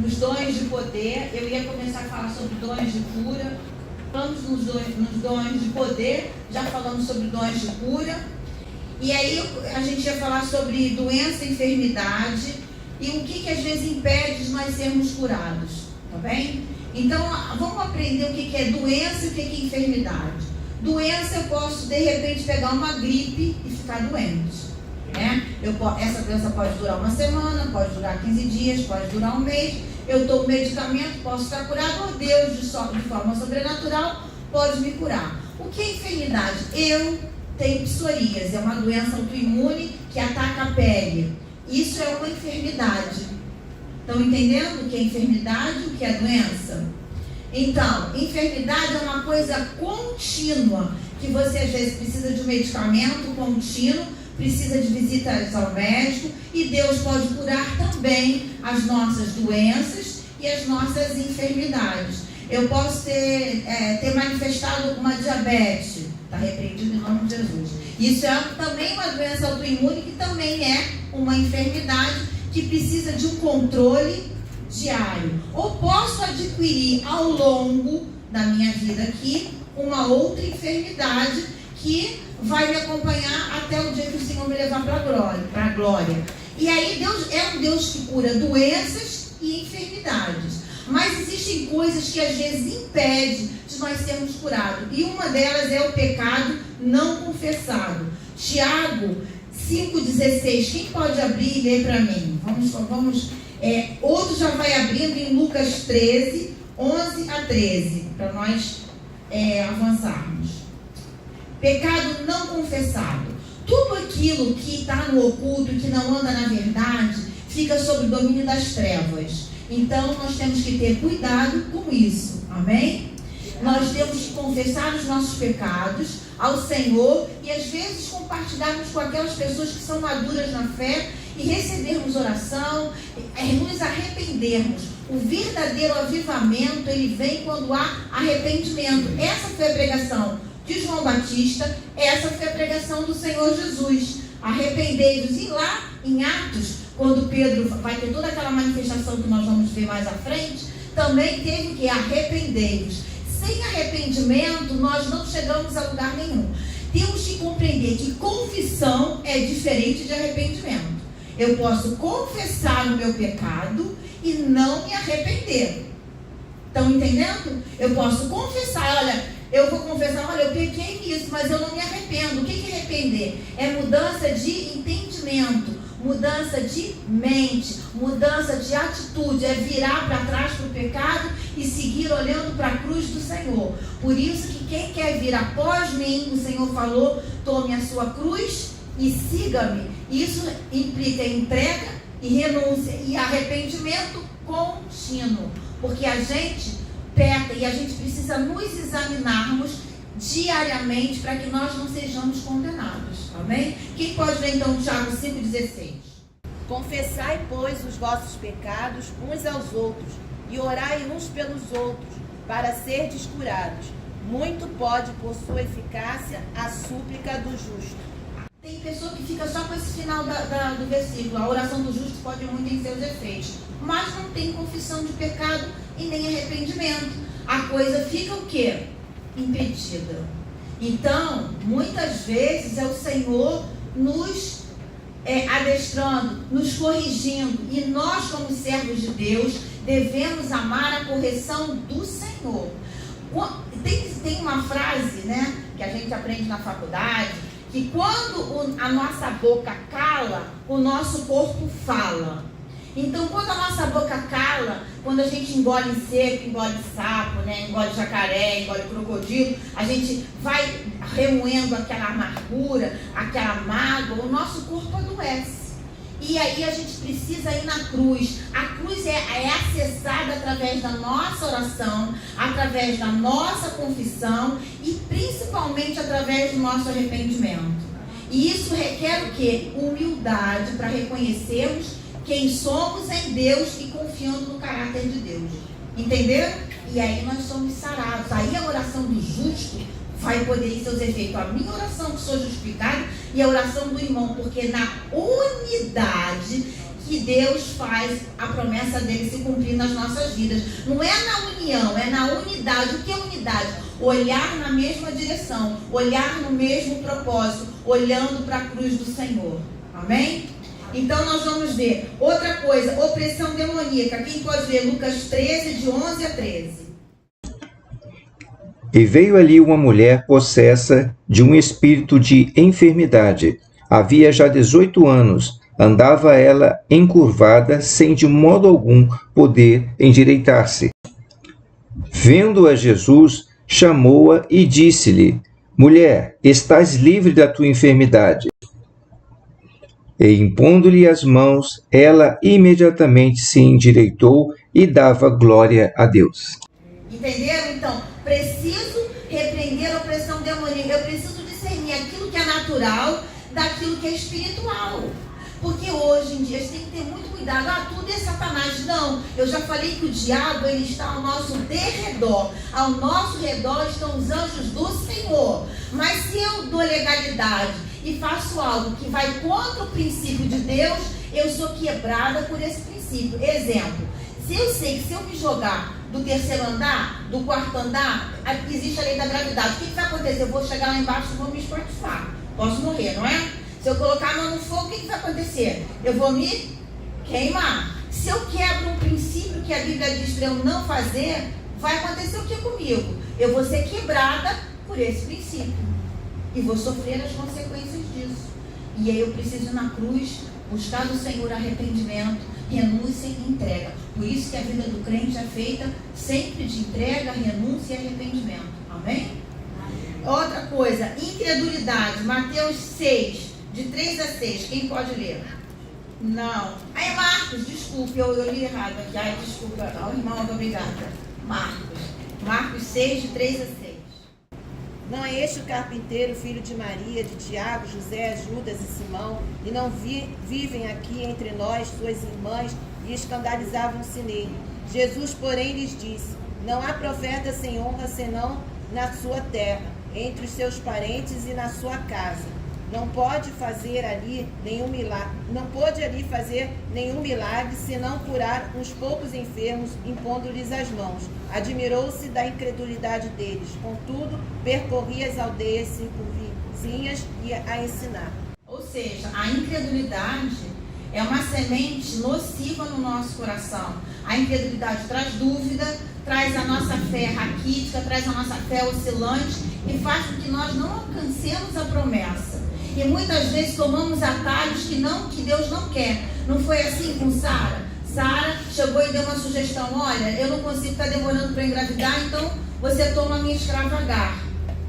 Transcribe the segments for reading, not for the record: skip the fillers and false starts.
nos dons de poder. Eu ia começar a falar sobre dons de cura. Falamos nos dons de poder, já falamos sobre dons de cura. E aí a gente ia falar sobre doença e enfermidade e o que às vezes impede de nós sermos curados, tá bem? Então vamos aprender o que é doença e o que é enfermidade. Doença, eu posso de repente pegar uma gripe e ficar doente, né? Essa doença pode durar uma semana, pode durar 15 dias, pode durar um mês. Eu tomo medicamento, posso ficar curado, ou Deus de forma sobrenatural pode me curar. O que é enfermidade? Eu tenho psoríase, é uma doença autoimune que ataca a pele. Isso é uma enfermidade. Estão entendendo o que é enfermidade e o que é doença? Então, enfermidade é uma coisa contínua, que você às vezes precisa de um medicamento contínuo, precisa de visitas ao médico, e Deus pode curar também as nossas doenças e as nossas enfermidades. Eu posso ter manifestado uma diabetes, está repreendido em nome de Jesus. Isso é também uma doença autoimune, que também é uma enfermidade que precisa de um controle diário. Ou posso adquirir ao longo da minha vida aqui uma outra enfermidade que vai me acompanhar até o dia que o Senhor me levar para a glória. E aí Deus é um Deus que cura doenças e enfermidades. Mas existem coisas que às vezes impedem de nós sermos curados. E uma delas é o pecado não confessado. Tiago 5,16. Quem pode abrir e ler para mim? Outro já vai abrindo em Lucas 13, 11 a 13, para nós avançarmos. Pecado não confessado. Tudo aquilo que está no oculto, que não anda na verdade, fica sob o domínio das trevas. Então, nós temos que ter cuidado com isso. Amém? Nós temos que confessar os nossos pecados ao Senhor e, às vezes, compartilharmos com aquelas pessoas que são maduras na fé e recebermos oração, nos arrependermos. O verdadeiro avivamento, ele vem quando há arrependimento. Essa foi a pregação de João Batista, essa foi a pregação do Senhor Jesus. Arrependei-vos. E lá em Atos, quando Pedro vai ter toda aquela manifestação que nós vamos ver mais à frente, também teve que arrependei-vos. Sem arrependimento, nós não chegamos a lugar nenhum. Temos que compreender que confissão é diferente de arrependimento. Eu posso confessar o meu pecado e não me arrepender. Estão entendendo? Eu posso confessar, olha, eu vou confessar, olha, eu pequei nisso, mas eu não me arrependo. O que é arrepender? É mudança de entendimento, mudança de mente, mudança de atitude, é virar para trás para o pecado e seguir olhando para a cruz do Senhor. Por isso que quem quer vir após mim, o Senhor falou, tome a sua cruz e siga-me. Isso implica entrega e renúncia e arrependimento contínuo, porque a gente peca e a gente precisa nos examinarmos diariamente para que nós não sejamos condenados. Amém? Quem pode ler então Tiago 5,16? Confessai, pois, os vossos pecados uns aos outros e orai uns pelos outros para serdes curados. Muito pode, por sua eficácia, a súplica do justo. Tem pessoa que fica só com esse final do versículo. A oração do justo pode muito em seus efeitos, mas não tem confissão de pecado e nem arrependimento. A coisa fica o quê? Impedida. Então, muitas vezes é o Senhor nos adestrando, nos corrigindo, e nós, como servos de Deus, devemos amar a correção do Senhor. Tem uma frase, né, que a gente aprende na faculdade, que quando a nossa boca cala, o nosso corpo fala. Então, quando a nossa boca cala, quando a gente engole seco, engole sapo, né, engole jacaré, engole crocodilo, a gente vai remoendo aquela amargura, aquela mágoa, o nosso corpo adoece. E aí a gente precisa ir na cruz. A cruz é acessada através da nossa oração, através da nossa confissão e principalmente através do nosso arrependimento. E isso requer o quê? Humildade para reconhecermos quem somos em Deus e confiando no caráter de Deus. Entenderam? E aí nós somos sarados. Aí a oração do justo vai poder ir seus efeitos. A minha oração que sou justificado e a oração do irmão. Porque na unidade que Deus faz a promessa dele se cumprir nas nossas vidas. Não é na união, é na unidade. O que é unidade? Olhar na mesma direção, olhar no mesmo propósito, olhando para a cruz do Senhor. Amém? Então nós vamos ver outra coisa, opressão demoníaca. Quem pode ler Lucas 13, de 11 a 13? E veio ali uma mulher possessa de um espírito de enfermidade. Havia já 18 anos. Andava ela encurvada, sem de modo algum poder endireitar-se. Vendo-a Jesus, chamou-a e disse-lhe: Mulher, estás livre da tua enfermidade. E impondo-lhe as mãos, ela imediatamente se endireitou e dava glória a Deus. Entenderam? Então, preciso repreender a opressão demoníaca. Eu preciso discernir aquilo que é natural daquilo que é espiritual. Porque hoje em dia a gente tem que ter muito cuidado. Tudo é Satanás. Não, eu já falei que o diabo ele está ao nosso derredor. Ao nosso redor estão os anjos do Senhor. Mas se eu dou legalidade e faço algo que vai contra o princípio de Deus, eu sou quebrada por esse princípio. Exemplo, se eu sei que se eu me jogar do terceiro andar, do quarto andar, existe a lei da gravidade. O que vai acontecer? Eu vou chegar lá embaixo e vou me espatifar. Posso morrer, não é? Se eu colocar a mão no fogo, o que vai acontecer? Eu vou me queimar. Se eu quebro um princípio que a Bíblia diz para eu não fazer, vai acontecer o que comigo? Eu vou ser quebrada por esse princípio. E vou sofrer as consequências disso. E aí eu preciso ir na cruz, buscar do Senhor arrependimento, renúncia e entrega. Por isso que a vida do crente é feita sempre de entrega, renúncia e arrependimento. Amém? Outra coisa, incredulidade. Mateus 6, de 3 a 6. Quem pode ler? Não. Aí Marcos, desculpe, eu li errado aqui. Ai, desculpa. Não, irmão, obrigada. Marcos 6, de 3 a 6. Não é este o carpinteiro, filho de Maria, de Tiago, José, Judas e Simão? E não vivem aqui entre nós suas irmãs? E escandalizavam-se nele. Jesus, porém, lhes disse: Não há profeta sem honra senão na sua terra, entre os seus parentes e na sua casa. Não pode fazer ali nenhum milagre, senão curar uns poucos enfermos, impondo-lhes as mãos. Admirou-se da incredulidade deles. Contudo, percorria as aldeias circunvizinhas e a ensinar. Ou seja, a incredulidade é uma semente nociva no nosso coração. A incredulidade traz dúvida, traz a nossa fé raquítica, traz a nossa fé oscilante e faz com que nós não alcancemos a promessa. E muitas vezes tomamos atalhos que Deus não quer. Não foi assim com Sara? Sara chegou e deu uma sugestão: olha, eu não consigo estar demorando para engravidar, então você toma a minha escrava Agar.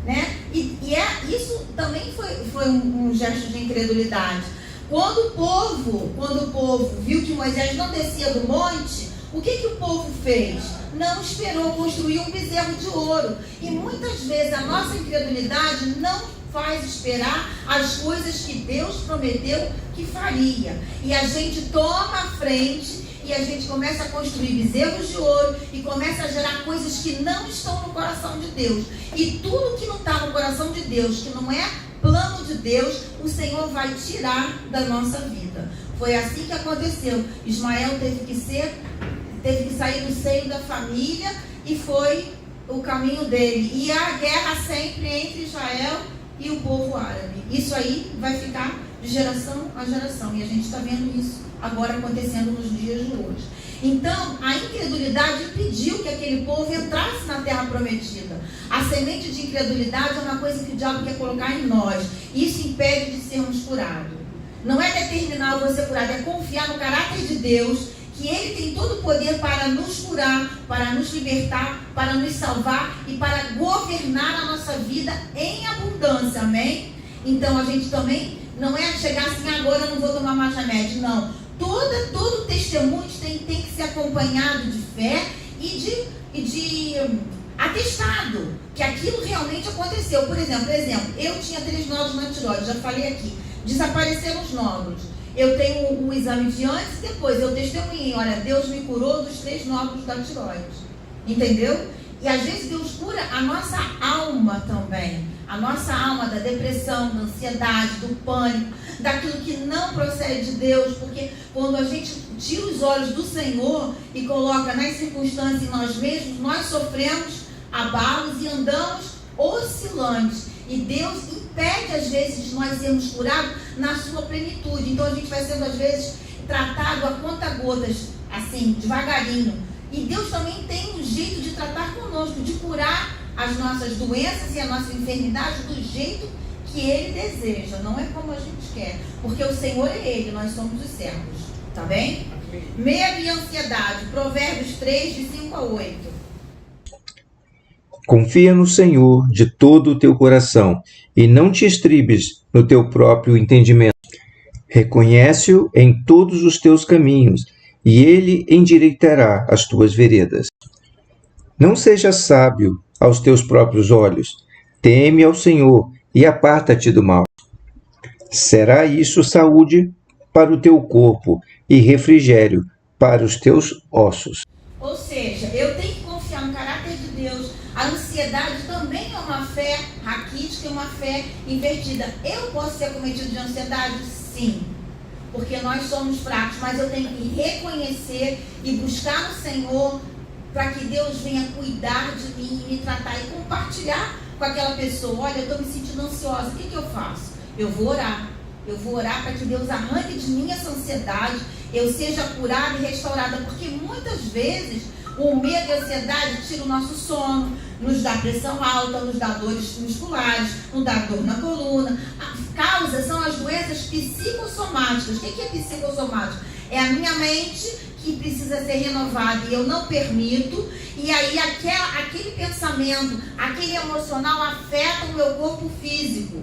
Né? Isso também foi um gesto de incredulidade. Quando o povo viu que Moisés não descia do monte, o que o povo fez? Não esperou, construir um bezerro de ouro. E muitas vezes a nossa incredulidade não faz esperar as coisas que Deus prometeu que faria. E a gente toma a frente e a gente começa a construir bezerros de ouro e começa a gerar coisas que não estão no coração de Deus. E tudo que não está no coração de Deus, que não é plano de Deus, o Senhor vai tirar da nossa vida. Foi assim que aconteceu. Ismael teve que sair do seio da família e foi o caminho dele. E a guerra sempre entre Israel e o povo árabe. Isso aí vai ficar de geração a geração. E a gente está vendo isso agora acontecendo nos dias de hoje. Então, a incredulidade impediu que aquele povo entrasse na terra prometida. A semente de incredulidade é uma coisa que o diabo quer colocar em nós. Isso impede de sermos curados. Não é determinar você curado, é confiar no caráter de Deus, que Ele tem todo o poder para nos curar, para nos libertar, para nos salvar e para governar a nossa vida em abundância, amém? Então a gente também não é chegar assim: agora eu não vou tomar mais remédio, não. Todo testemunho tem que ser acompanhado de fé e de atestado, que aquilo realmente aconteceu. Por exemplo, eu tinha 3 nódulos na tireoide, já falei aqui, desapareceram os nódulos. Eu tenho o exame de antes e depois. Eu testemunhei: olha, Deus me curou dos 3 nódulos da tireoide. Entendeu? E às vezes Deus cura a nossa alma também. a nossa alma da depressão, da ansiedade, do pânico, daquilo que não procede de Deus, porque quando a gente tira os olhos do Senhor e coloca nas circunstâncias em nós mesmos, nós sofremos abalos e andamos oscilantes. E Deus impede às vezes de nós sermos curados na sua plenitude. Então a gente vai sendo às vezes tratado a conta-gotas, assim, devagarinho. E Deus também tem um jeito de tratar conosco, de curar as nossas doenças e a nossa enfermidade do jeito que Ele deseja, não é como a gente quer, porque o Senhor é Ele, nós somos os servos, tá bem? Medo e ansiedade, Provérbios 3, de 5 a 8. Confia no Senhor de todo o teu coração e não te estribes no teu próprio entendimento. Reconhece-o em todos os teus caminhos e Ele endireitará as tuas veredas. Não sejas sábio aos teus próprios olhos. Teme ao Senhor e aparta-te do mal. Será isso saúde para o teu corpo e refrigério para os teus ossos. Ou seja, eu tenho que confiar no caráter de Deus. A ansiedade também é uma fé raquítica, é uma fé invertida. Eu posso ser acometido de ansiedade? Sim. Porque nós somos fracos, mas eu tenho que reconhecer e buscar no Senhor para que Deus venha cuidar de mim e me tratar e compartilhar com aquela pessoa. Olha, eu estou me sentindo ansiosa, o que eu faço? Eu vou orar. Eu vou orar para que Deus arranque de mim essa ansiedade, eu seja curada e restaurada, porque muitas vezes o medo e a ansiedade tiram o nosso sono, nos dá pressão alta, nos dá dores musculares, nos dá dor na coluna. A causa são as doenças psicossomáticas. O que é psicossomático? É a minha mente que precisa ser renovada e eu não permito, e aí aquele pensamento, aquele emocional afeta o meu corpo físico.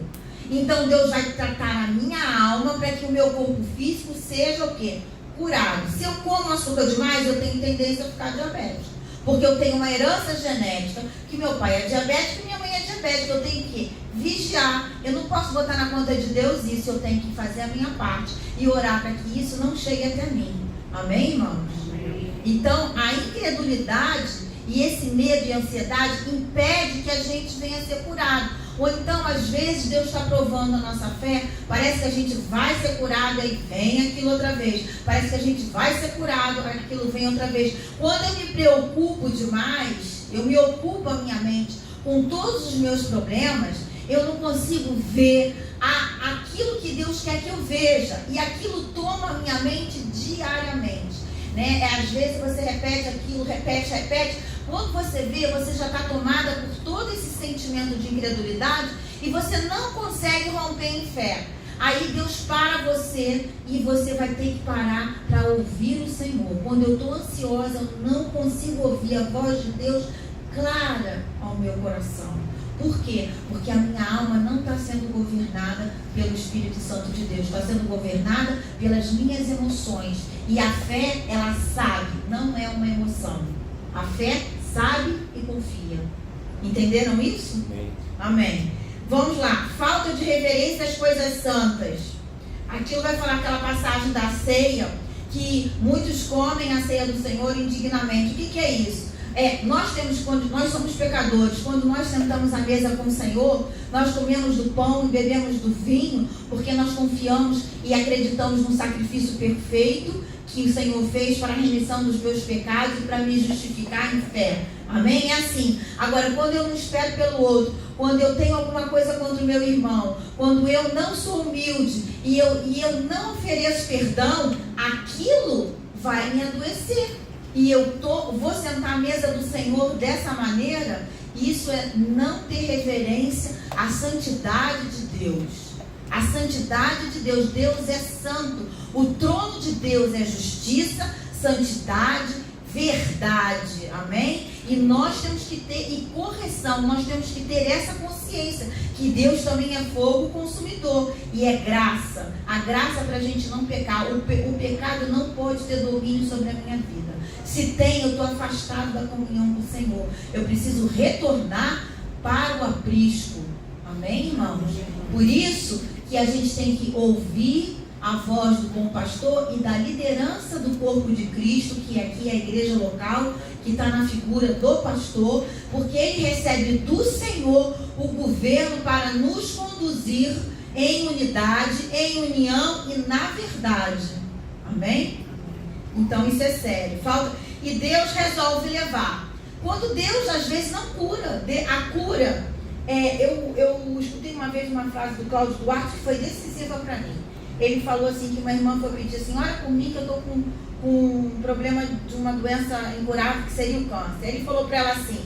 Então Deus vai tratar a minha alma para que o meu corpo físico seja o quê? Curado. Se eu como açúcar demais, eu tenho tendência a ficar diabético. Porque eu tenho uma herança genética, que meu pai é diabético e minha mãe é diabética. Eu tenho que vigiar. Eu não posso botar na conta de Deus isso, eu tenho que fazer a minha parte e orar para que isso não chegue até mim. Amém, irmãos? Amém. Então, a incredulidade e esse medo e ansiedade impede que a gente venha a ser curado. Ou então, às vezes, Deus está provando a nossa fé, parece que a gente vai ser curado, aí vem aquilo outra vez. Parece que a gente vai ser curado, aí aquilo vem outra vez. Quando eu me preocupo demais, eu me ocupo a minha mente com todos os meus problemas, eu não consigo ver aquilo que Deus quer que eu veja. E aquilo toma a minha mente diariamente. Né? Às vezes você repete aquilo, repete. Quando você vê, você já está tomada por todo esse sentimento de incredulidade e você não consegue romper em fé. Aí Deus para você e você vai ter que parar para ouvir o Senhor. Quando eu estou ansiosa, eu não consigo ouvir a voz de Deus clara ao meu coração. Por quê? Porque a minha alma não está sendo governada pelo Espírito Santo de Deus, está sendo governada pelas minhas emoções. E a fé, ela sabe, não é uma emoção. A fé sabe e confia. Entenderam isso? Amém. Amém. Vamos lá. Falta de reverência às coisas santas. Aquilo vai falar aquela passagem da ceia, que muitos comem a ceia do Senhor indignamente. O que é isso? Quando nós somos pecadores, quando nós sentamos à mesa com o Senhor, nós comemos do pão e bebemos do vinho, porque nós confiamos e acreditamos no sacrifício perfeito que o Senhor fez para a remissão dos meus pecados e para me justificar em fé. Amém? É assim. Agora, quando eu não espero pelo outro, quando eu tenho alguma coisa contra o meu irmão, quando eu não sou humilde e eu não ofereço perdão, aquilo vai me adoecer. E vou sentar à mesa do Senhor dessa maneira, isso é não ter reverência à santidade de Deus. A santidade de Deus, Deus é santo. O trono de Deus é justiça, santidade, verdade. Amém? E nós temos que ter, e correção, nós temos que ter essa consciência, que Deus também é fogo consumidor, e é graça. A graça para a gente não pecar. O pecado não pode ter domínio sobre a minha vida. Se tem, eu estou afastado da comunhão com o Senhor. Eu preciso retornar para o aprisco. Amém, irmãos? Por isso que a gente tem que ouvir a voz do bom pastor e da liderança do corpo de Cristo, que aqui é a igreja local, que está na figura do pastor, porque ele recebe do Senhor o governo para nos conduzir em unidade, em união e na verdade. Amém? Então isso é sério. E Deus resolve levar. Quando Deus às vezes não cura, a cura, eu escutei uma vez uma frase do Cláudio Duarte que foi decisiva para mim. Ele falou assim que uma irmã foi pedir assim, ora por mim que eu estou com um problema de uma doença incurável que seria o câncer. Ele falou para ela assim,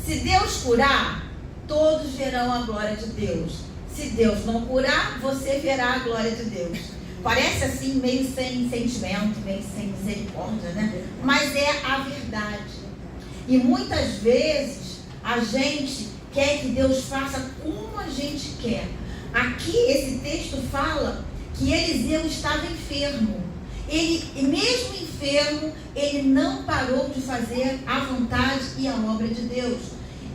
se Deus curar, todos verão a glória de Deus. Se Deus não curar, você verá a glória de Deus. Parece assim, meio sem sentimento, meio sem misericórdia, né? Mas é a verdade. E muitas vezes a gente quer que Deus faça como a gente quer. Aqui esse texto fala que Eliseu estava enfermo. Ele, mesmo enfermo, ele não parou de fazer a vontade e a obra de Deus.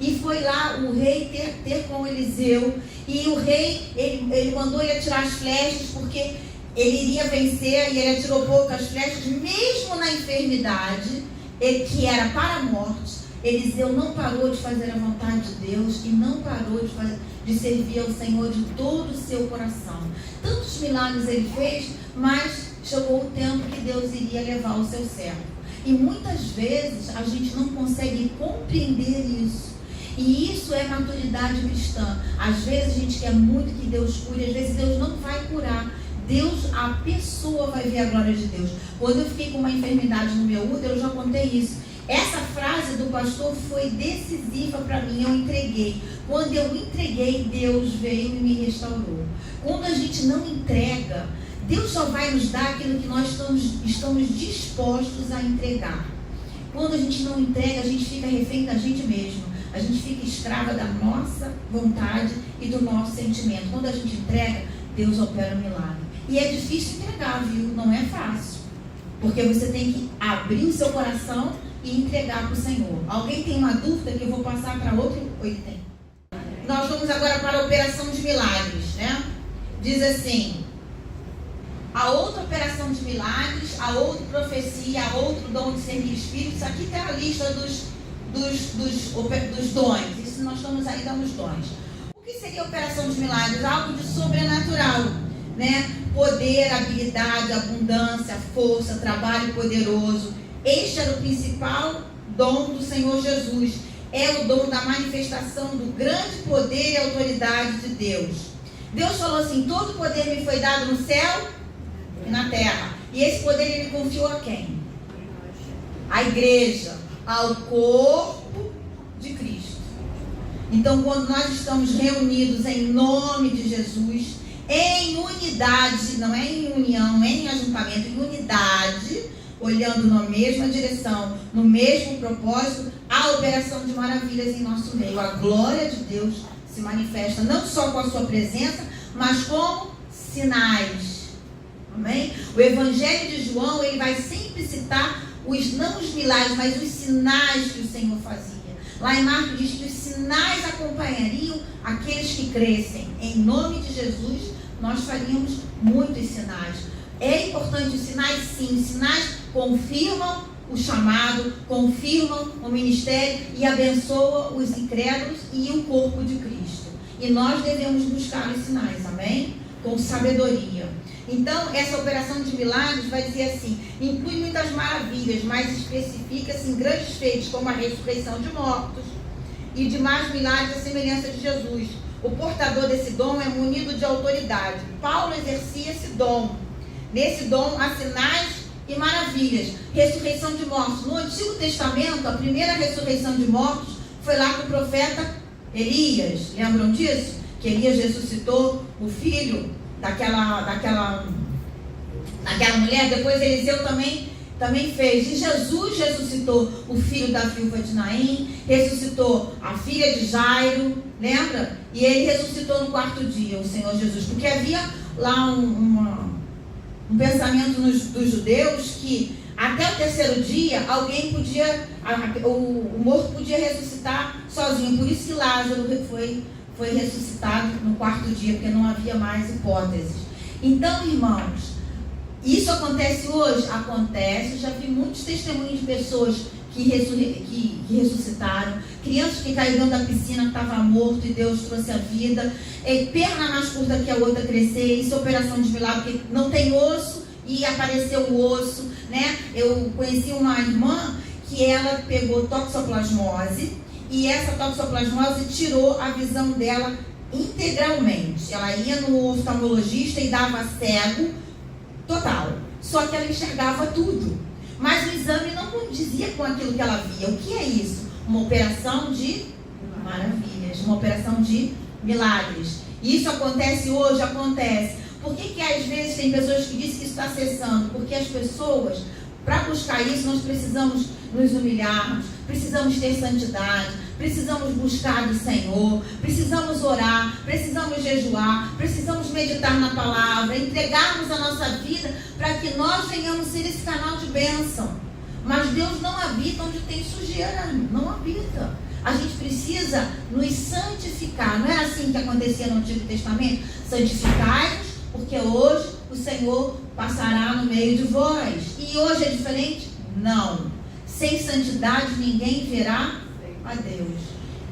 E foi lá o rei ter com Eliseu. E o rei, ele mandou ele atirar as flechas, porque ele iria vencer, e ele atirou poucas flechas, mesmo na enfermidade, que era para a morte. Eliseu não parou de fazer a vontade de Deus e não parou de servir ao Senhor de todo o seu coração. Tantos milagres ele fez, mas chegou o tempo que Deus iria levar o seu servo. E muitas vezes a gente não consegue compreender isso. E isso é maturidade cristã. Às vezes a gente quer muito que Deus cure, às vezes Deus não vai curar. A pessoa vai ver a glória de Deus. Quando eu fiquei com uma enfermidade no meu útero, eu já contei isso. Essa frase do pastor foi decisiva para mim, eu entreguei. Quando eu entreguei, Deus veio e me restaurou. Quando a gente não entrega, Deus só vai nos dar aquilo que nós estamos dispostos a entregar. Quando a gente não entrega, a gente fica refém da gente mesmo. A gente fica escrava da nossa vontade e do nosso sentimento. Quando a gente entrega, Deus opera um milagre. E é difícil entregar, viu? Não é fácil. Porque você tem que abrir o seu coração e entregar para o Senhor. Alguém tem uma dúvida que eu vou passar para outro? Oi, tem. Nós vamos agora para a operação de milagres, né? Diz assim, a outra operação de milagres, a outra profecia, a outro dom de servir espíritos. Aqui tem a lista dos dons. Isso nós estamos aí dando os dons. O que seria a operação de milagres? Algo de sobrenatural, né? Poder, habilidade, abundância, força, trabalho poderoso. Este era o principal dom do Senhor Jesus. É o dom da manifestação do grande poder e autoridade de Deus. Deus falou assim, todo poder me foi dado no céu e na terra. E esse poder ele confiou a quem? A igreja, ao corpo de Cristo. Então, quando nós estamos reunidos em nome de Jesus, em unidade, não é em união, em ajuntamento, em unidade, olhando na mesma direção, no mesmo propósito, a operação de maravilhas em nosso meio. A glória de Deus se manifesta não só com a sua presença, mas como sinais. Amém? O Evangelho de João, ele vai sempre citar não os milagres, mas os sinais que o Senhor fazia. Lá em Marcos diz que os sinais acompanhariam aqueles que crescem. Em nome de Jesus, nós faríamos muitos sinais. É importante os sinais, sim. Os sinais confirmam o chamado, confirmam o ministério e abençoam os incrédulos e o corpo de Cristo. E nós devemos buscar os sinais, amém? Com sabedoria. Então, essa operação de milagres vai dizer assim, inclui muitas maravilhas, mas especifica-se em grandes feitos, como a ressurreição de mortos e demais milagres à semelhança de Jesus. O portador desse dom é munido de autoridade. Paulo exercia esse dom. Nesse dom há sinais e maravilhas. Ressurreição de mortos. No Antigo Testamento, a primeira ressurreição de mortos foi lá com o profeta Elias. Lembram disso? Que Elias ressuscitou o filho daquela mulher. Depois Eliseu também fez. E Jesus ressuscitou o filho da viúva de Naim, ressuscitou a filha de Jairo, lembra? E ele ressuscitou no 4º dia, o Senhor Jesus, porque havia lá um pensamento dos judeus que até o 3º dia alguém podia, o morto podia ressuscitar sozinho. Por isso que Lázaro foi ressuscitado no 4º dia, porque não havia mais hipóteses. Então, irmãos, isso acontece hoje? Acontece. Já vi muitos testemunhos de pessoas que que ressuscitaram, crianças que caíram dentro da piscina, que estava morto e Deus trouxe a vida, perna mais curta que a outra crescer, isso é operação de milagre, porque não tem osso e apareceu o osso, né? Eu conheci uma irmã que ela pegou toxoplasmose e essa toxoplasmose tirou a visão dela integralmente. Ela ia no oftalmologista e dava cego total, só que ela enxergava tudo, mas o exame não condizia com aquilo que ela via. O que é isso? Uma operação de maravilhas, uma operação de milagres. Isso acontece hoje? Acontece. Por que às vezes tem pessoas que dizem que isso está cessando? Porque as pessoas, para buscar isso, nós precisamos nos humilharmos, precisamos ter santidade, precisamos buscar do Senhor, precisamos orar, precisamos jejuar, precisamos meditar na palavra, entregarmos a nossa vida para que nós venhamos ser esse canal de bênção. Mas Deus não habita onde tem sujeira, não habita. A gente precisa nos santificar. Não era assim que acontecia no Antigo Testamento? Santificai-vos, porque hoje o Senhor passará no meio de vós. E hoje é diferente? Não. Sem santidade ninguém verá a Deus.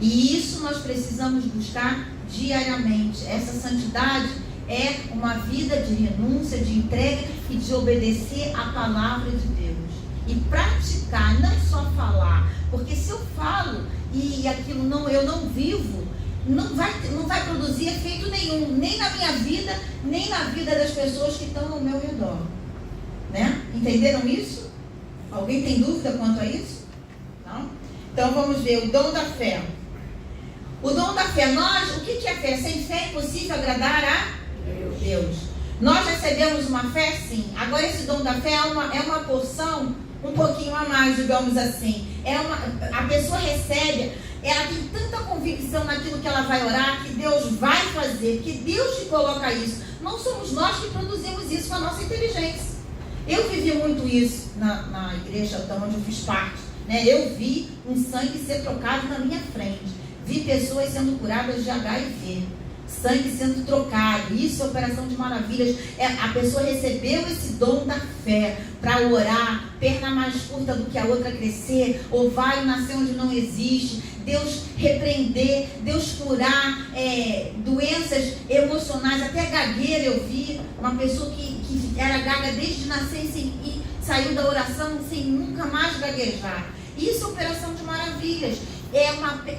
E isso nós precisamos buscar diariamente. Essa santidade é uma vida de renúncia, de entrega e de obedecer à palavra de Deus. E praticar, não só falar. Porque se eu falo e aquilo eu não vivo, não vai produzir efeito nenhum, nem na minha vida, nem na vida das pessoas que estão ao meu redor. Né? Entenderam isso? Alguém tem dúvida quanto a isso? Não? Então vamos ver o dom da fé. O dom da fé, o que é fé? Sem fé é impossível agradar a Deus. Nós recebemos uma fé, sim. Agora esse dom da fé é uma porção um pouquinho a mais, digamos assim. A pessoa recebe, ela tem tanta convicção naquilo que ela vai orar, que Deus vai fazer, que Deus te coloca isso. Não somos nós que produzimos isso com a nossa inteligência. Eu vivi muito isso na igreja onde eu fiz parte. Né? Eu vi um sangue ser trocado na minha frente. Vi pessoas sendo curadas de HIV. Sangue sendo trocado. Isso é operação de maravilhas. A pessoa recebeu esse dom da fé para orar, perna mais curta do que a outra crescer, ovário nascer onde não existe, Deus repreender, Deus curar doenças emocionais, até gagueira. Eu vi uma pessoa que era gaga desde nascer e saiu da oração sem nunca mais gaguejar. Isso é operação de maravilhas.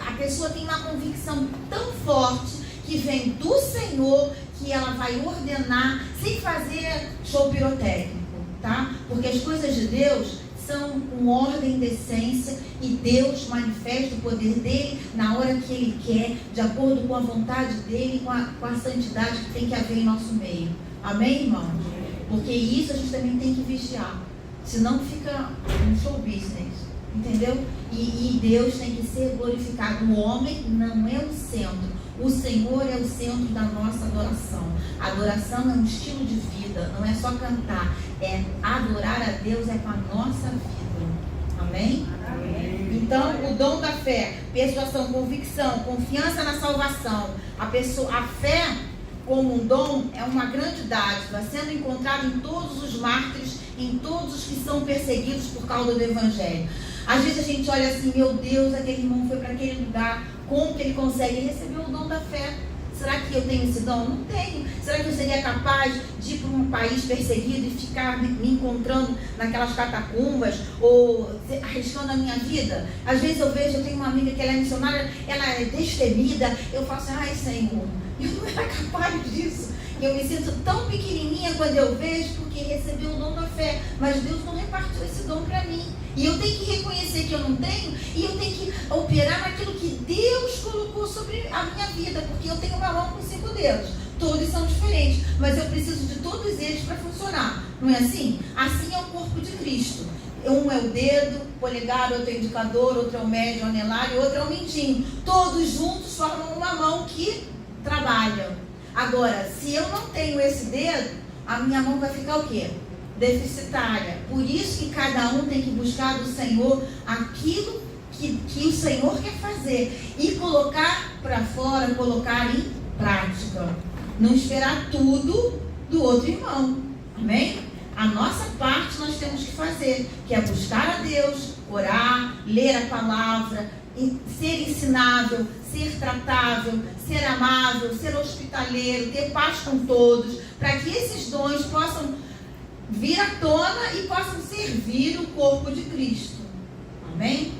A pessoa tem uma convicção tão forte que vem do Senhor, que ela vai ordenar sem fazer show pirotécnico, tá? Porque as coisas de Deus são com ordem e decência, e Deus manifesta o poder dele na hora que ele quer, de acordo com a vontade dele, com a santidade que tem que haver em nosso meio. Amém, irmão? Porque isso a gente também tem que vigiar, senão fica um show business, entendeu? E Deus tem que ser glorificado. O homem não é o centro. O Senhor é o centro da nossa adoração. A adoração é um estilo de vida, não é só cantar. Adorar a Deus é com a nossa vida. Amém? Amém. Então, o dom da fé, persuasão, convicção, confiança na salvação. A fé, como um dom, é uma grande dádiva, sendo encontrada em todos os mártires, em todos os que são perseguidos por causa do Evangelho. Às vezes a gente olha assim, meu Deus, aquele irmão foi para aquele lugar, como que ele consegue receber o dom da fé? Será que eu tenho esse dom? Não tenho. Será que eu seria capaz de ir para um país perseguido e ficar me encontrando naquelas catacumbas ou arriscando a minha vida? Às vezes eu tenho uma amiga que ela é missionária, ela é destemida, eu falo assim, ai Senhor, eu não era capaz disso. Eu me sinto tão pequenininha quando eu vejo, porque recebeu o dom da fé, mas Deus não repartiu esse dom para mim. E eu tenho que reconhecer que eu não tenho, e eu tenho que operar naquilo que Deus colocou sobre a minha vida, porque eu tenho uma mão com 5 dedos. Todos são diferentes, mas eu preciso de todos eles para funcionar. Não é assim? Assim é o corpo de Cristo. Um é o dedo, polegar, outro é o indicador, outro é o médio, o anelar e outro é o mindinho. Todos juntos formam uma mão que trabalha. Agora, se eu não tenho esse dedo, a minha mão vai ficar o quê? Deficitária. Por isso que cada um tem que buscar do Senhor aquilo que o Senhor quer fazer e colocar para fora, colocar em prática. Não esperar tudo do outro irmão. Amém? A nossa parte nós temos que fazer, que é buscar a Deus, orar, ler a palavra, ser ensinável, ser tratável, ser amável, ser hospitaleiro, ter paz com todos, para que esses dons possam vir à tona e possam servir o corpo de Cristo. Amém?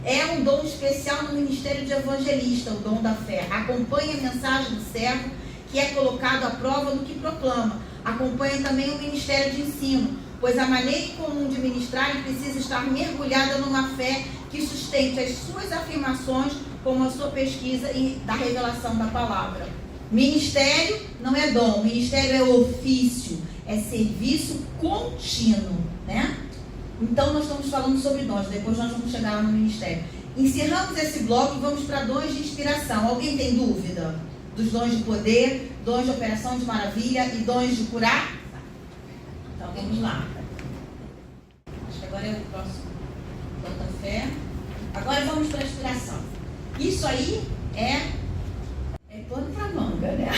É um dom especial no ministério de evangelista, o dom da fé. Acompanha a mensagem do servo, que é colocado à prova no que proclama. Acompanha também o ministério de ensino, pois a maneira comum de ministrar precisa estar mergulhada numa fé que sustente as suas afirmações como a sua pesquisa e da revelação da palavra. Ministério não é dom, ministério é ofício, é serviço contínuo, né? Então nós estamos falando sobre dons, depois nós vamos chegar lá no ministério. Encerramos esse bloco e vamos para dons de inspiração. Alguém tem dúvida? Dos dons de poder, dons de operação de maravilha e dons de curar? Então vamos lá. Acho que agora é o próximo. Tanta fé. Agora vamos para a inspiração. Isso aí é pano para manga, né?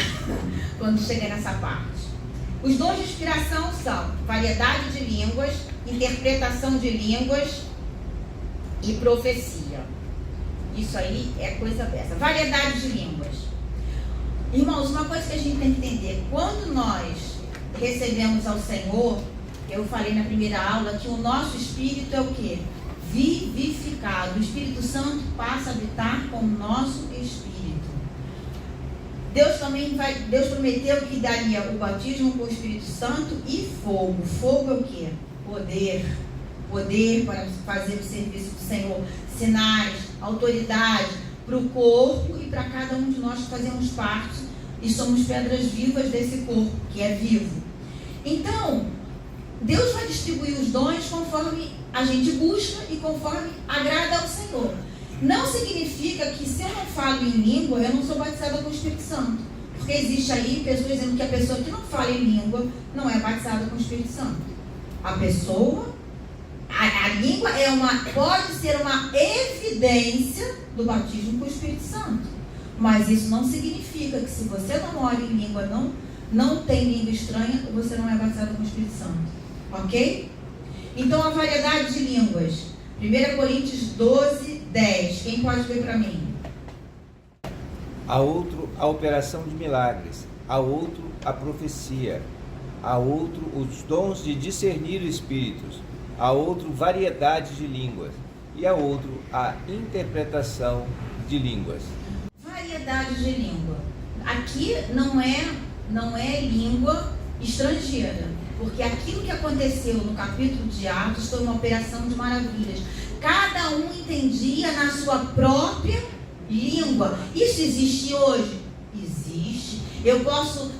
Quando chega nessa parte. Os dons de inspiração são variedade de línguas, interpretação de línguas e profecia. Isso aí é coisa dessa. Variedade de línguas. Irmãos, uma coisa que a gente tem que entender, quando nós recebemos ao Senhor, eu falei na primeira aula que o nosso espírito é o quê? Vivificado. O Espírito Santo passa a habitar com o nosso espírito. Deus prometeu que daria o batismo com o Espírito Santo e fogo. Fogo é o quê? Poder. Poder para fazer o serviço do Senhor. Sinais, autoridade para o corpo e para cada um de nós que fazemos parte e somos pedras vivas desse corpo, que é vivo. Então, Deus vai distribuir os dons conforme a gente busca e conforme agrada ao Senhor. Não significa que se eu não falo em língua, eu não sou batizada com o Espírito Santo. Porque existe aí pessoas dizendo que a pessoa que não fala em língua não é batizada com o Espírito Santo. A pessoa, a língua pode ser uma evidência do batismo com o Espírito Santo. Mas isso não significa que se você não ora em língua, não tem língua estranha, você não é batizado com o Espírito Santo. Ok? Então a variedade de línguas. 1 Coríntios 12, 10. Quem pode ver para mim? A outro, a operação de milagres. A outro, a profecia. A outro, os dons de discernir espíritos. A outro, variedade de línguas. E a outro, a interpretação de línguas. Variedade de língua. Aqui não é língua estrangeira. Porque aquilo que aconteceu no capítulo de Atos foi uma operação de maravilhas. Cada um entendia na sua própria língua. Isso existe hoje? Existe.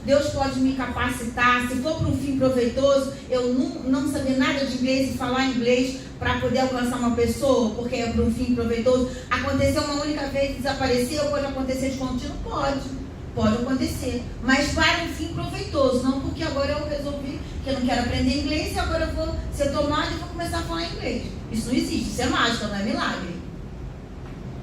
Deus pode me capacitar, se for para um fim proveitoso, eu não saber nada de inglês e falar inglês para poder alcançar uma pessoa, porque é para um fim proveitoso. Aconteceu uma única vez e desapareceu, pode acontecer de contínuo? Pode acontecer, mas para um fim proveitoso, não porque agora eu resolvi que eu não quero aprender inglês e agora eu vou ser tomada e vou começar a falar inglês. Isso não existe, isso é mágica, não é milagre.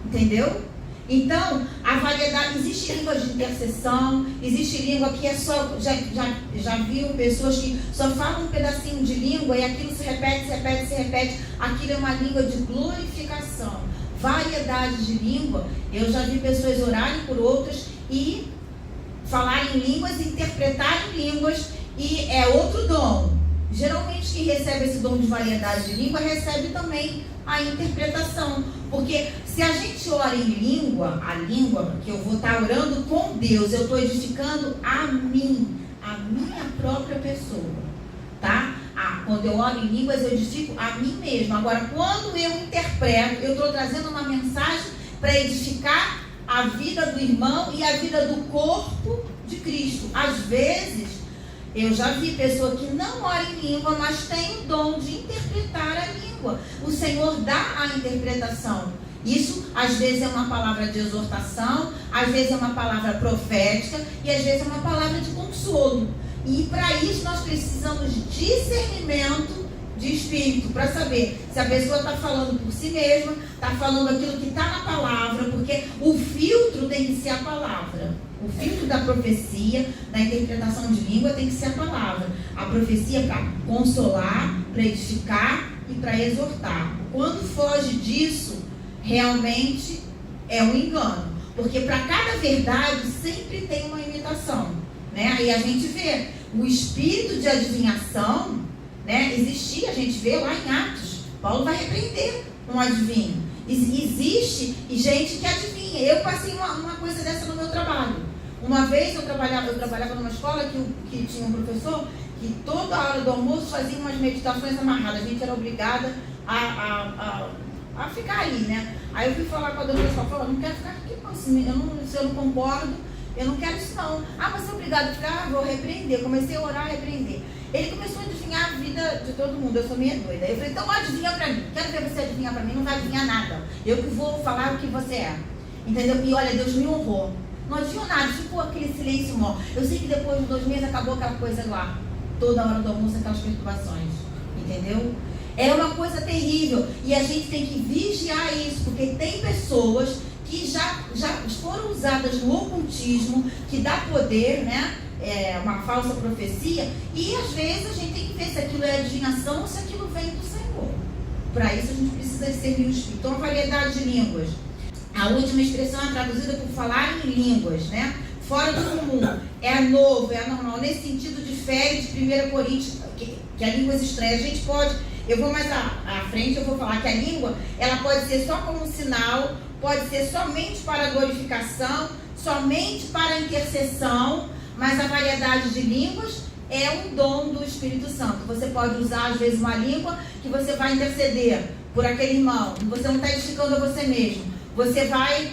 Entendeu? Então, a variedade, existe língua de intercessão, existe língua que é só, já viu pessoas que só falam um pedacinho de língua e aquilo se repete, aquilo é uma língua de glorificação. Variedade de língua, eu já vi pessoas orarem por outras e falar em línguas e interpretar em línguas, e é outro dom. Geralmente quem recebe esse dom de variedade de língua recebe também a interpretação, porque se a gente ora em língua, a língua que eu vou estar orando com Deus, eu estou edificando a minha própria pessoa, tá? Quando eu oro em línguas eu edifico a mim mesma. Agora quando eu interpreto, eu estou trazendo uma mensagem para edificar a vida do irmão e a vida do corpo de Cristo. Às vezes, eu já vi pessoa que não ora em língua, mas tem o dom de interpretar a língua. O Senhor dá a interpretação. Isso, às vezes, é uma palavra de exortação, às vezes é uma palavra profética e às vezes é uma palavra de consolo. E para isso nós precisamos de discernimento de espírito, para saber se a pessoa está falando por si mesma, está falando aquilo que está na palavra, porque o filtro tem que ser a palavra. O filtro da profecia, da interpretação de língua, tem que ser a palavra. A profecia é para consolar, para edificar e para exortar. Quando foge disso, realmente é um engano. Porque para cada verdade sempre tem uma imitação, né? Aí a gente vê o espírito de adivinhação, né? Existia, a gente vê lá em Atos. Paulo vai repreender um adivinho. Existe gente que adivinha. Eu passei uma coisa dessa no meu trabalho. Uma vez eu trabalhava numa escola que tinha um professor que toda hora do almoço fazia umas meditações amarradas. A gente era obrigada a ficar ali, né? Aí eu fui falar com a dona pessoal, falou, não quero ficar aqui não, se eu não concordo, eu não quero isso não. Mas você é obrigado a ficar, vou repreender. Comecei a orar, repreender. Ele começou a adivinhar a vida de todo mundo, eu sou meio doida. Eu falei, então adivinha pra mim, quero ver você adivinhar pra mim, não vai adivinhar nada. Eu que vou falar o que você é. Entendeu? E olha, Deus me honrou. Não adivinhou nada, ficou aquele silêncio mó. Eu sei que depois de 2 meses acabou aquela coisa lá. Toda hora do almoço, aquelas perturbações. Entendeu? É uma coisa terrível. E a gente tem que vigiar isso, porque tem pessoas que já foram usadas no ocultismo, que dá poder, né? É uma falsa profecia. E às vezes a gente tem que ver se aquilo é adivinhação ou se aquilo vem do Senhor. Para isso a gente precisa discernir o Espírito. Então, a variedade de línguas. A última expressão é traduzida por falar em línguas, né? Fora do comum. É novo, é anormal. Nesse sentido, difere de 1 Coríntios, que é línguas estranhas. A gente pode, eu vou mais à frente, eu vou falar que a língua, ela pode ser só como um sinal, pode ser somente para glorificação, somente para intercessão, mas a variedade de línguas é um dom do Espírito Santo. Você pode usar, às vezes, uma língua que você vai interceder por aquele irmão. Você não está edificando a você mesmo. Você vai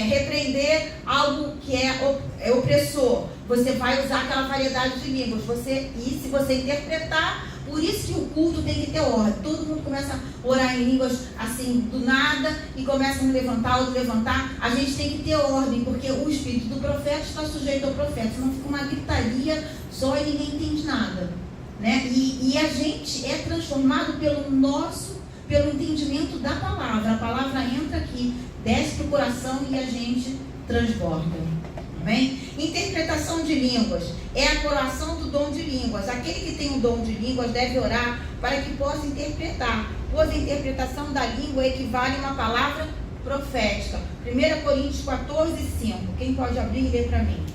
repreender algo que é opressor. Você vai usar aquela variedade de línguas. E se você interpretar, por isso que o culto tem que ter ordem. Todo mundo começa a orar em línguas assim, do nada, e começa a um levantar, outro levantar. A gente tem que ter ordem, porque o espírito do profeta está sujeito ao profeta. Senão fica uma gritaria só e ninguém entende nada, né? E a gente é transformado pelo entendimento da palavra. A palavra entra aqui, desce para o coração e a gente transborda. Amém? Interpretação de línguas é a coroação do dom de línguas. Aquele que tem o dom de línguas deve orar para que possa interpretar, pois a interpretação da língua equivale a uma palavra profética. 1 Coríntios 14:5. Quem pode abrir e ler para mim?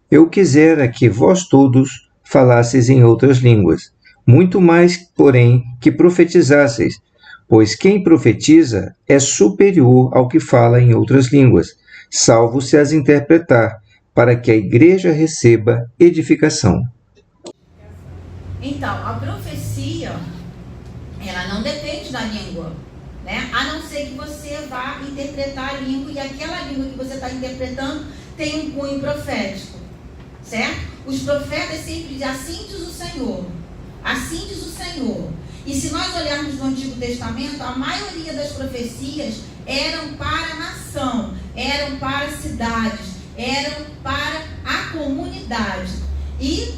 Eu quisera que vós todos falasseis em outras línguas, muito mais, porém, que profetizasseis, pois quem profetiza é superior ao que fala em outras línguas, salvo se as interpretar, para que a igreja receba edificação. Então, a profecia, ela não depende da língua, né? A não ser que você vá interpretar a língua, e aquela língua que você está interpretando tem um cunho profético, certo? Os profetas sempre dizem, assim diz o Senhor, assim diz o Senhor. E se nós olharmos no Antigo Testamento, a maioria das profecias eram para a nação, eram para cidades, eram para a comunidade. E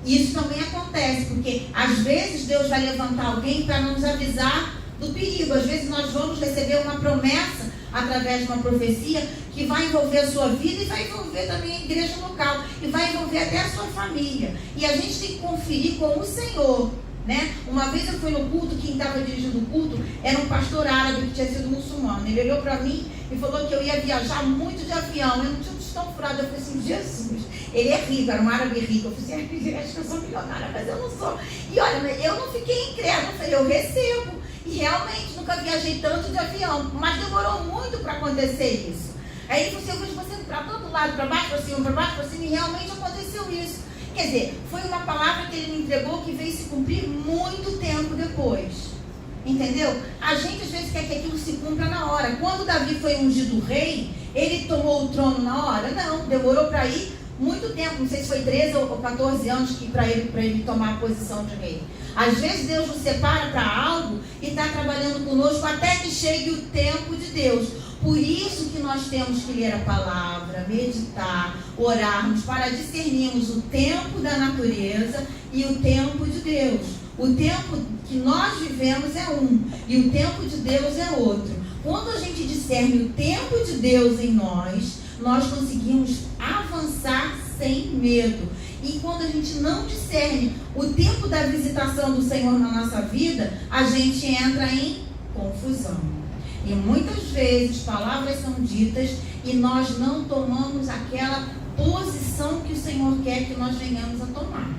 isso também acontece, porque às vezes Deus vai levantar alguém para nos avisar do perigo. Às vezes nós vamos receber uma promessa através de uma profecia que vai envolver a sua vida e vai envolver também a igreja local, e vai envolver até a sua família. E a gente tem que conferir com o Senhor, né? Uma vez eu fui no culto, quem estava dirigindo o culto era um pastor árabe que tinha sido muçulmano. Ele olhou para mim e falou que eu ia viajar muito de avião. Eu não tinha um tostão furado. Eu falei assim, Jesus, ele é rico, era um árabe rico. Eu falei assim, acho que eu sou milionária, mas eu não sou. E olha, eu não fiquei incrédula, eu falei, eu recebo. E realmente nunca viajei tanto de avião, mas demorou muito para acontecer isso. Aí ele falou assim, eu vejo você para todo lado, para baixo, para cima, e realmente aconteceu isso. Quer dizer, foi uma palavra que ele me entregou que veio se cumprir muito tempo depois. Entendeu? A gente às vezes quer que aquilo se cumpra na hora. Quando Davi foi ungido rei, ele tomou o trono na hora? Não, demorou para ir muito tempo. Não sei se foi 13 ou 14 anos para ele tomar a posição de rei. Às vezes Deus nos separa para algo e está trabalhando conosco até que chegue o tempo de Deus. Por isso que nós temos que ler a palavra, meditar, orarmos, para discernirmos o tempo da natureza e o tempo de Deus. O tempo que nós vivemos é um, e o tempo de Deus é outro. Quando a gente discerne o tempo de Deus em nós, nós conseguimos avançar sem medo. E quando a gente não discerne o tempo da visitação do Senhor na nossa vida, a gente entra em confusão. E muitas vezes palavras são ditas e nós não tomamos aquela posição que o Senhor quer que nós venhamos a tomar.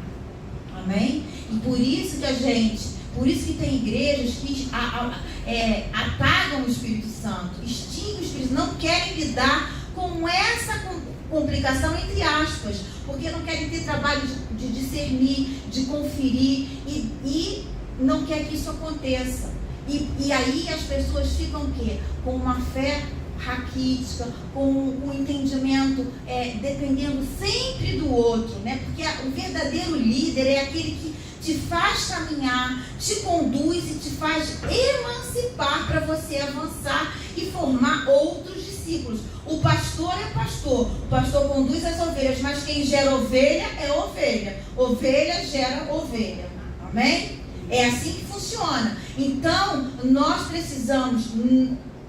Amém? E por isso que tem igrejas que apagam o Espírito Santo, extinguem o Espírito, não querem lidar com essa complicação, entre aspas, porque não querem ter trabalho de discernir, de conferir e não quer que isso aconteça. E aí as pessoas ficam o quê? Com uma fé raquítica, com um entendimento dependendo sempre do outro, né? Porque o verdadeiro líder é aquele que te faz caminhar, te conduz e te faz emancipar para você avançar e formar outros discípulos. O pastor é pastor, o pastor conduz as ovelhas, mas quem gera ovelha é ovelha. Ovelha gera ovelha. Amém? É assim que funciona. Então, nós precisamos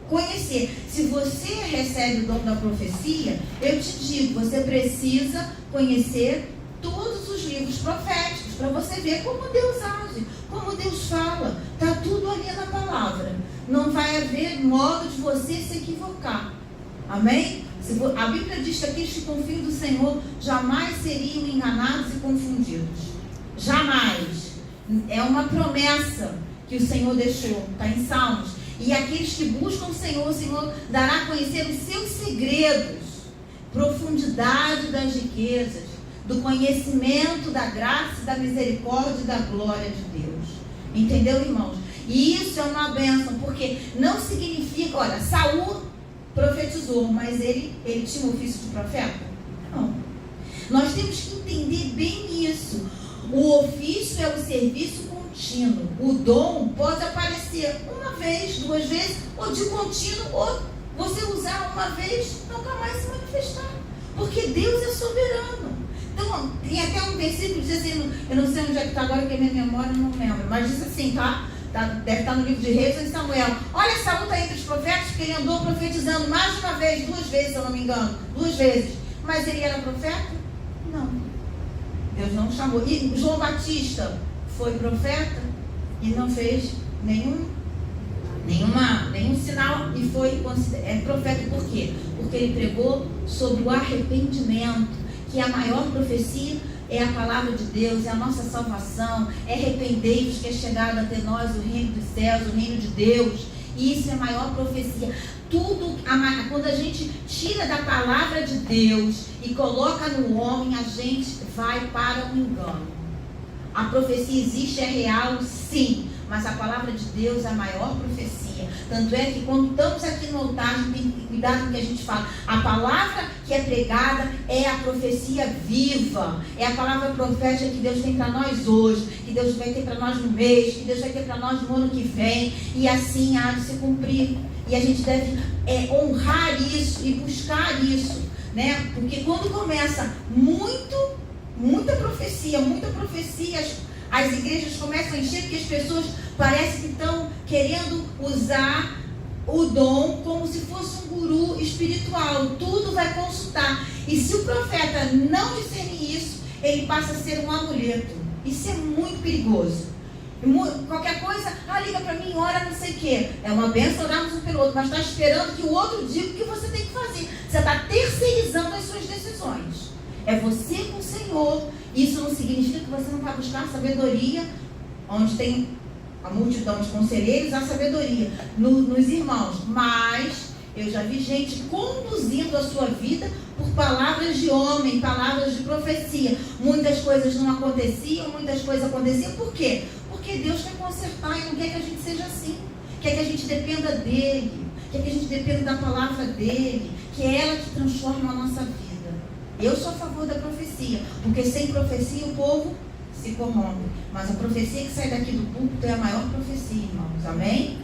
conhecer. Se você recebe o dom da profecia, eu te digo, você precisa conhecer todos os livros proféticos para você ver como Deus age, como Deus fala. Está tudo ali na palavra. Não vai haver modo de você se equivocar. Amém? A Bíblia diz que aqueles que confiam do Senhor jamais seriam enganados e confundidos. Jamais. É uma promessa que o Senhor deixou. Está em Salmos. E aqueles que buscam o Senhor dará a conhecer os seus segredos, profundidade das riquezas, do conhecimento da graça, da misericórdia e da glória de Deus. Entendeu, irmãos? E isso é uma bênção, porque não significa, olha, Saul profetizou, mas ele tinha um ofício de profeta? Não. Nós temos que entender bem isso. O ofício é o serviço contínuo. O dom pode aparecer uma vez, 2 vezes, ou de contínuo, ou você usar uma vez, nunca mais se manifestar. Porque Deus é soberano. Então, tem até um versículo que diz assim, eu não sei onde é que está agora, porque a minha memória não lembra, mas diz assim, tá? Deve estar no livro de Reis ou de Samuel. Olha, Saul está entre os profetas, porque ele andou profetizando mais de uma vez, 2 vezes, se eu não me engano, 2 vezes. Mas ele era profeta? Não. Deus não chamou. E João Batista foi profeta e não fez nenhum sinal e foi profeta. Por quê? Porque ele pregou sobre o arrependimento, que a maior profecia é a palavra de Deus, é a nossa salvação, é arrependei-vos que é chegado até nós o reino dos céus, o reino de Deus. Isso é a maior profecia. Quando a gente tira da palavra de Deus e coloca no homem, a gente vai para o engano. A profecia existe, é real, sim, mas a palavra de Deus é a maior profecia. Tanto é que quando estamos aqui no altar, a gente tem que cuidar com o que a gente fala. A palavra que é pregada é a profecia viva. É a palavra profética que Deus tem para nós hoje, que Deus vai ter para nós no mês, que Deus vai ter para nós no ano que vem. E assim há de se cumprir. E a gente deve honrar isso e buscar isso, né? Porque quando começa muita profecia, as igrejas começam a encher, porque as pessoas parecem que estão querendo usar o dom como se fosse um guru espiritual. Tudo vai consultar. E se o profeta não discernir isso, ele passa a ser um amuleto. Isso é muito perigoso. Qualquer coisa, liga para mim, ora, não sei o quê. É uma bênção orarmos um pelo outro, mas está esperando que o outro diga o que você tem que fazer. Você está terceirizando as suas decisões. É você com o Senhor. Isso não significa que você não vai buscar sabedoria, onde tem a multidão de conselheiros, a sabedoria nos irmãos. Mas eu já vi gente conduzindo a sua vida por palavras de homem, palavras de profecia. Muitas coisas não aconteciam, muitas coisas aconteciam. Por quê? Porque Deus quer consertar e não quer que a gente seja assim. Quer que a gente dependa dEle, quer que a gente dependa da palavra dEle, que é ela que transforma a nossa vida. Eu sou a favor da profecia, porque sem profecia o povo se corrompe. Mas a profecia que sai daqui do púlpito é a maior profecia, irmãos. Amém?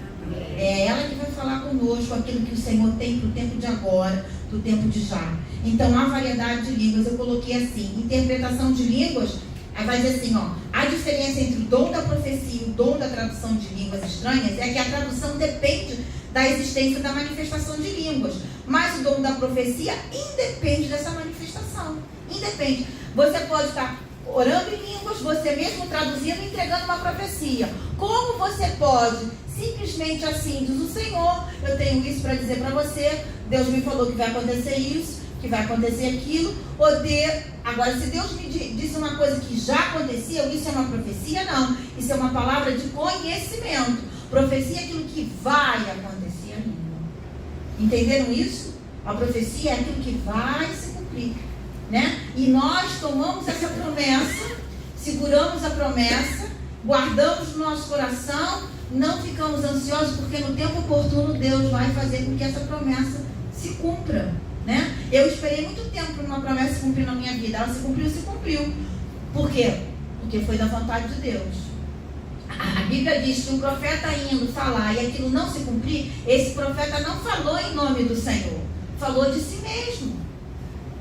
É ela que vai falar conosco aquilo que o Senhor tem para o tempo de agora, do tempo de já. Então, há variedade de línguas. Eu coloquei assim, interpretação de línguas. Aí vai dizer assim, a diferença entre o dom da profecia e o dom da tradução de línguas estranhas é que a tradução depende da existência da manifestação de línguas. Mas o dom da profecia independe dessa manifestação. Independe. Você pode estar orando em línguas, você mesmo traduzindo e entregando uma profecia. Como você pode, simplesmente assim, diz o Senhor, eu tenho isso para dizer para você, Deus me falou que vai acontecer isso, que vai acontecer aquilo, poder... Agora, se Deus me disse uma coisa que já aconteceu, isso é uma profecia? Não. Isso é uma palavra de conhecimento. Profecia é aquilo que vai acontecer ainda. Entenderam isso? A profecia é aquilo que vai se cumprir, né? E nós tomamos essa promessa, seguramos a promessa, guardamos no nosso coração, não ficamos ansiosos, porque no tempo oportuno Deus vai fazer com que essa promessa se cumpra, né? Eu esperei muito tempo para uma promessa se cumprir na minha vida. Ela se cumpriu. Por quê? Porque foi da vontade de Deus. A Bíblia diz que um profeta indo falar e aquilo não se cumprir, esse profeta não falou em nome do Senhor, falou de si mesmo.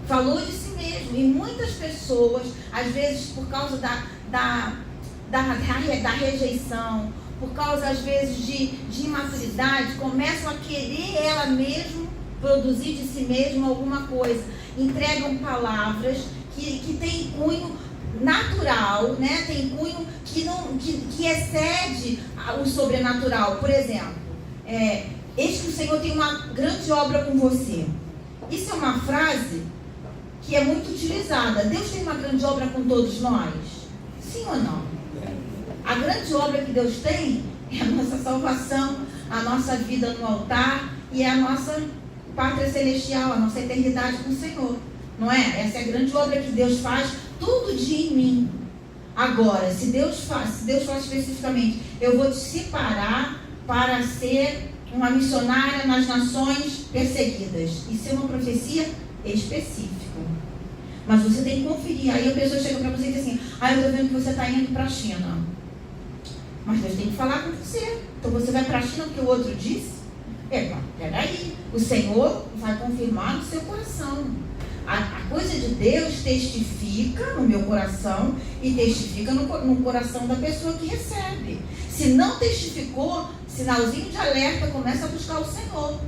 Falou de si mesmo. E muitas pessoas, às vezes por causa da rejeição, por causa às vezes de imaturidade, começam a querer ela mesma produzir de si mesma alguma coisa. Entregam palavras que têm cunho natural, né? Tem cunho que excede o sobrenatural. Por exemplo, eis que o Senhor tem uma grande obra com você. Isso é uma frase que é muito utilizada. Deus tem uma grande obra com todos nós? Sim ou não? A grande obra que Deus tem é a nossa salvação, a nossa vida no altar e a nossa pátria celestial, a nossa eternidade com o Senhor. Não é? Essa é a grande obra que Deus faz todo dia em mim. Agora, se Deus faz especificamente, eu vou te separar para ser uma missionária nas nações perseguidas. Isso é uma profecia específica. Mas você tem que conferir. Aí a pessoa chega para você e diz assim: eu estou vendo que você está indo para a China. Mas Deus tem que falar com você. Então você vai para a China porque o outro disse? Peraí. O Senhor vai confirmar no seu coração. A coisa de Deus testifica no meu coração e testifica no coração da pessoa que recebe. Se não testificou, sinalzinho de alerta, começa a buscar o Senhor.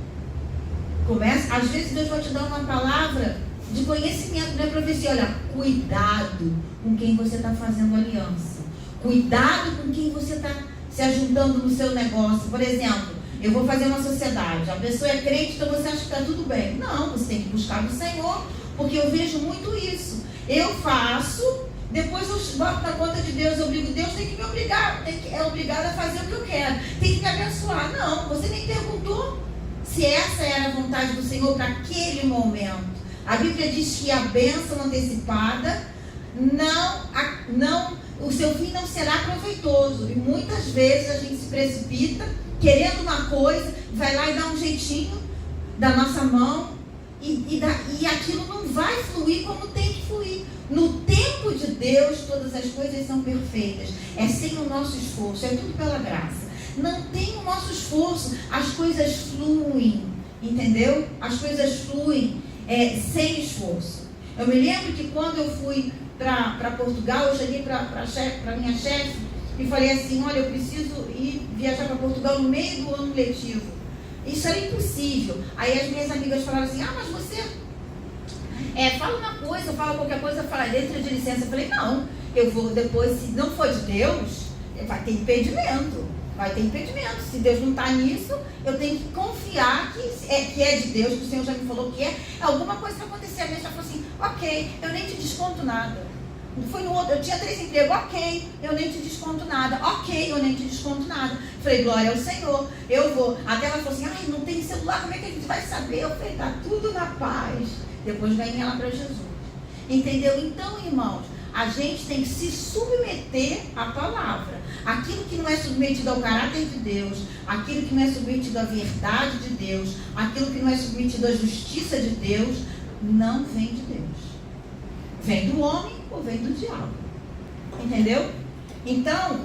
Às vezes Deus vai te dar uma palavra de conhecimento, não é profecia. Olha, cuidado com quem você está fazendo aliança. Cuidado com quem você está se ajuntando no seu negócio. Por exemplo, eu vou fazer uma sociedade. A pessoa é crente, então você acha que está tudo bem. Não, você tem que buscar no Senhor, porque eu vejo muito isso. Eu faço, depois eu boto na conta de Deus, eu obrigo Deus, tem que me obrigar. É obrigado a fazer o que eu quero. Tem que me abençoar. Não, você nem perguntou se essa era a vontade do Senhor para aquele momento. A Bíblia diz que a bênção antecipada o seu fim não será proveitoso. E muitas vezes a gente se precipita querendo uma coisa, vai lá e dá um jeitinho da nossa mão e aquilo não vai fluir como tem que fluir. No tempo de Deus todas as coisas são perfeitas. É sem o nosso esforço, é tudo pela graça. Não tem o nosso esforço, as coisas fluem, entendeu? As coisas fluem sem esforço. Eu me lembro que quando eu fui para Portugal, eu cheguei para minha chefe e falei assim: olha, eu preciso ir viajar para Portugal no meio do ano letivo. Isso era impossível. Aí as minhas amigas falaram assim: mas você fala uma coisa, fala qualquer coisa, fala dentro de licença. Eu falei: não, eu vou depois, se não for de Deus, vai ter impedimento. Se Deus não está nisso, eu tenho que confiar que é de Deus, que o Senhor já me falou que é. Alguma coisa vai acontecer. A minha já falou assim: ok, eu nem te desconto nada. Foi no outro, eu tinha 3 empregos, ok, eu nem te desconto nada, ok, eu nem te desconto nada. Falei: glória ao Senhor, eu vou. Até ela falou assim: não tem celular, como é que a gente vai saber? Eu falei: tá tudo na paz. Depois ganhei ela para Jesus. Entendeu? Então, irmãos, a gente tem que se submeter à palavra. Aquilo que não é submetido ao caráter de Deus, aquilo que não é submetido à verdade de Deus, aquilo que não é submetido à justiça de Deus, não vem de Deus. Vem do homem ou vem do diabo. Entendeu? Então,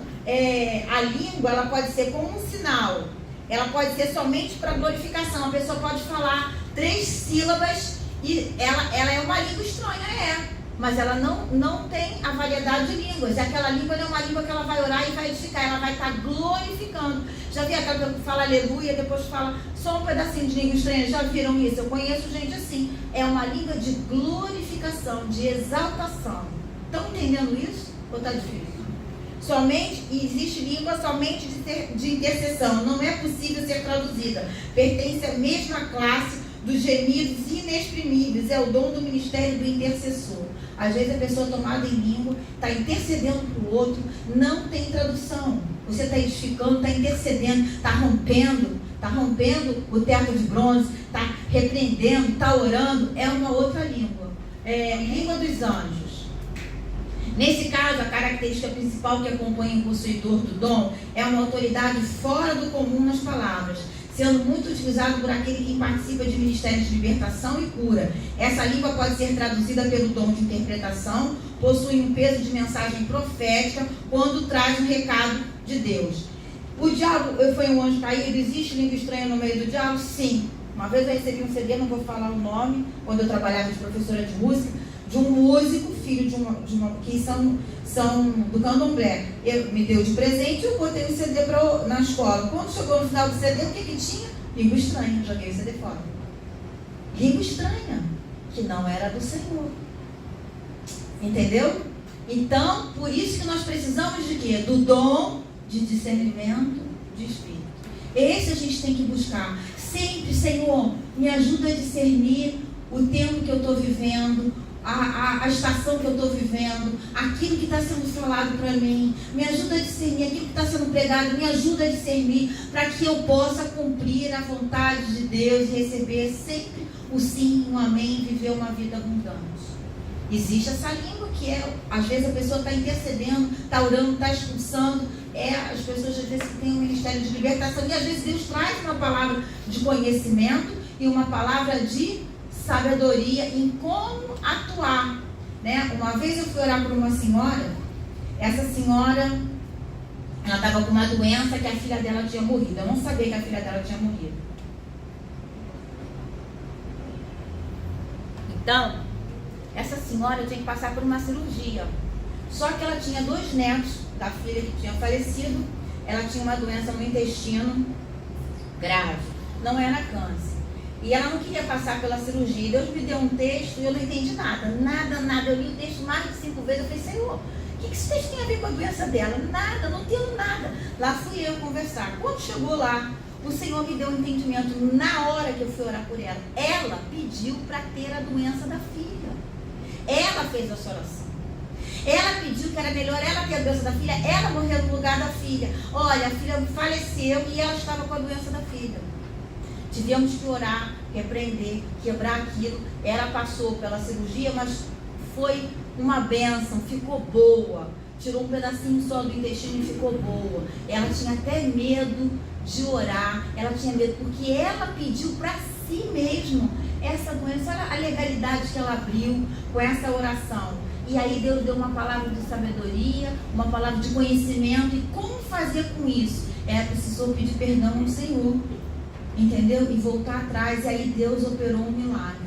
a língua, ela pode ser como um sinal. Ela pode ser somente para glorificação. A pessoa pode falar 3 sílabas e ela é uma língua estranha, mas ela não tem a variedade de línguas. E aquela língua não é uma língua que ela vai orar e vai edificar, ela vai estar glorificando. Já vi aquela que fala aleluia, depois fala só um pedacinho de língua estranha? Já viram isso? Eu conheço gente assim. É uma língua de glorificação, de exaltação. Estão entendendo isso? Ou está difícil? Somente, e existe língua somente de intercessão. Não é possível ser traduzida. Pertence à mesma classe dos gemidos inexprimíveis. É o dom do ministério do intercessor. Às vezes a pessoa tomada em língua está intercedendo para o outro, não tem tradução. Você está edificando, está intercedendo, está rompendo o teto de bronze, está repreendendo, está orando. É uma outra língua. É língua dos anjos. Nesse caso, a característica principal que acompanha o possuidor do dom é uma autoridade fora do comum nas palavras, sendo muito utilizado por aquele que participa de ministérios de libertação e cura. Essa língua pode ser traduzida pelo dom de interpretação, possui um peso de mensagem profética quando traz um recado de Deus. O diabo foi um anjo caído? Existe língua estranha no meio do diabo? Sim. Uma vez eu recebi um CD, não vou falar o nome, quando eu trabalhava de professora de música, de um músico, filho de uma que são do candomblé. Ele me deu de presente e eu botei o CD na escola. Quando chegou no final do CD, o que tinha? Língua estranha. Joguei o CD fora. Língua estranha, que não era do Senhor. Entendeu? Então, por isso que nós precisamos de quê? Do dom de discernimento de espírito. Esse a gente tem que buscar. Sempre, Senhor, me ajuda a discernir o tempo que eu estou vivendo, a estação que eu estou vivendo, aquilo que está sendo falado para mim. Me ajuda a discernir aquilo que está sendo pregado. Me ajuda a discernir para que eu possa cumprir a vontade de Deus e receber sempre o sim, o amém, e viver uma vida abundante. Existe essa língua que às vezes a pessoa está intercedendo, está orando, está expulsando. As pessoas às vezes têm um ministério de libertação e às vezes Deus traz uma palavra de conhecimento e uma palavra de sabedoria em como atuar, né? Uma vez eu fui orar por uma senhora. Essa senhora, ela estava com uma doença que a filha dela tinha morrido. Eu não sabia que a filha dela tinha morrido. Então, essa senhora tinha que passar por uma cirurgia. Só que ela tinha 2 netos da filha que tinha falecido. Ela tinha uma doença no intestino grave. Não era câncer. E ela não queria passar pela cirurgia. Deus me deu um texto e eu não entendi nada. Nada. Eu li o texto mais de 5 vezes. Eu falei, Senhor, o que esse texto tem a ver com a doença dela? Nada, não entendo nada. Lá fui eu conversar. Quando chegou lá, o Senhor me deu um entendimento na hora que eu fui orar por ela. Ela pediu para ter a doença da filha. Ela fez essa oração. Ela pediu que era melhor ela ter a doença da filha, ela morreu no lugar da filha. Olha, a filha faleceu e ela estava com a doença da filha. Tivemos que orar, repreender, quebrar aquilo. Ela passou pela cirurgia, mas foi uma bênção, ficou boa. Tirou um pedacinho só do intestino e ficou boa. Ela tinha até medo de orar, ela tinha medo, porque ela pediu para si mesma essa doença. Olha a legalidade que ela abriu com essa oração. E aí Deus deu uma palavra de sabedoria, uma palavra de conhecimento. E como fazer com isso? Ela precisou pedir perdão ao Senhor, entendeu? E voltar atrás, e aí Deus operou um milagre.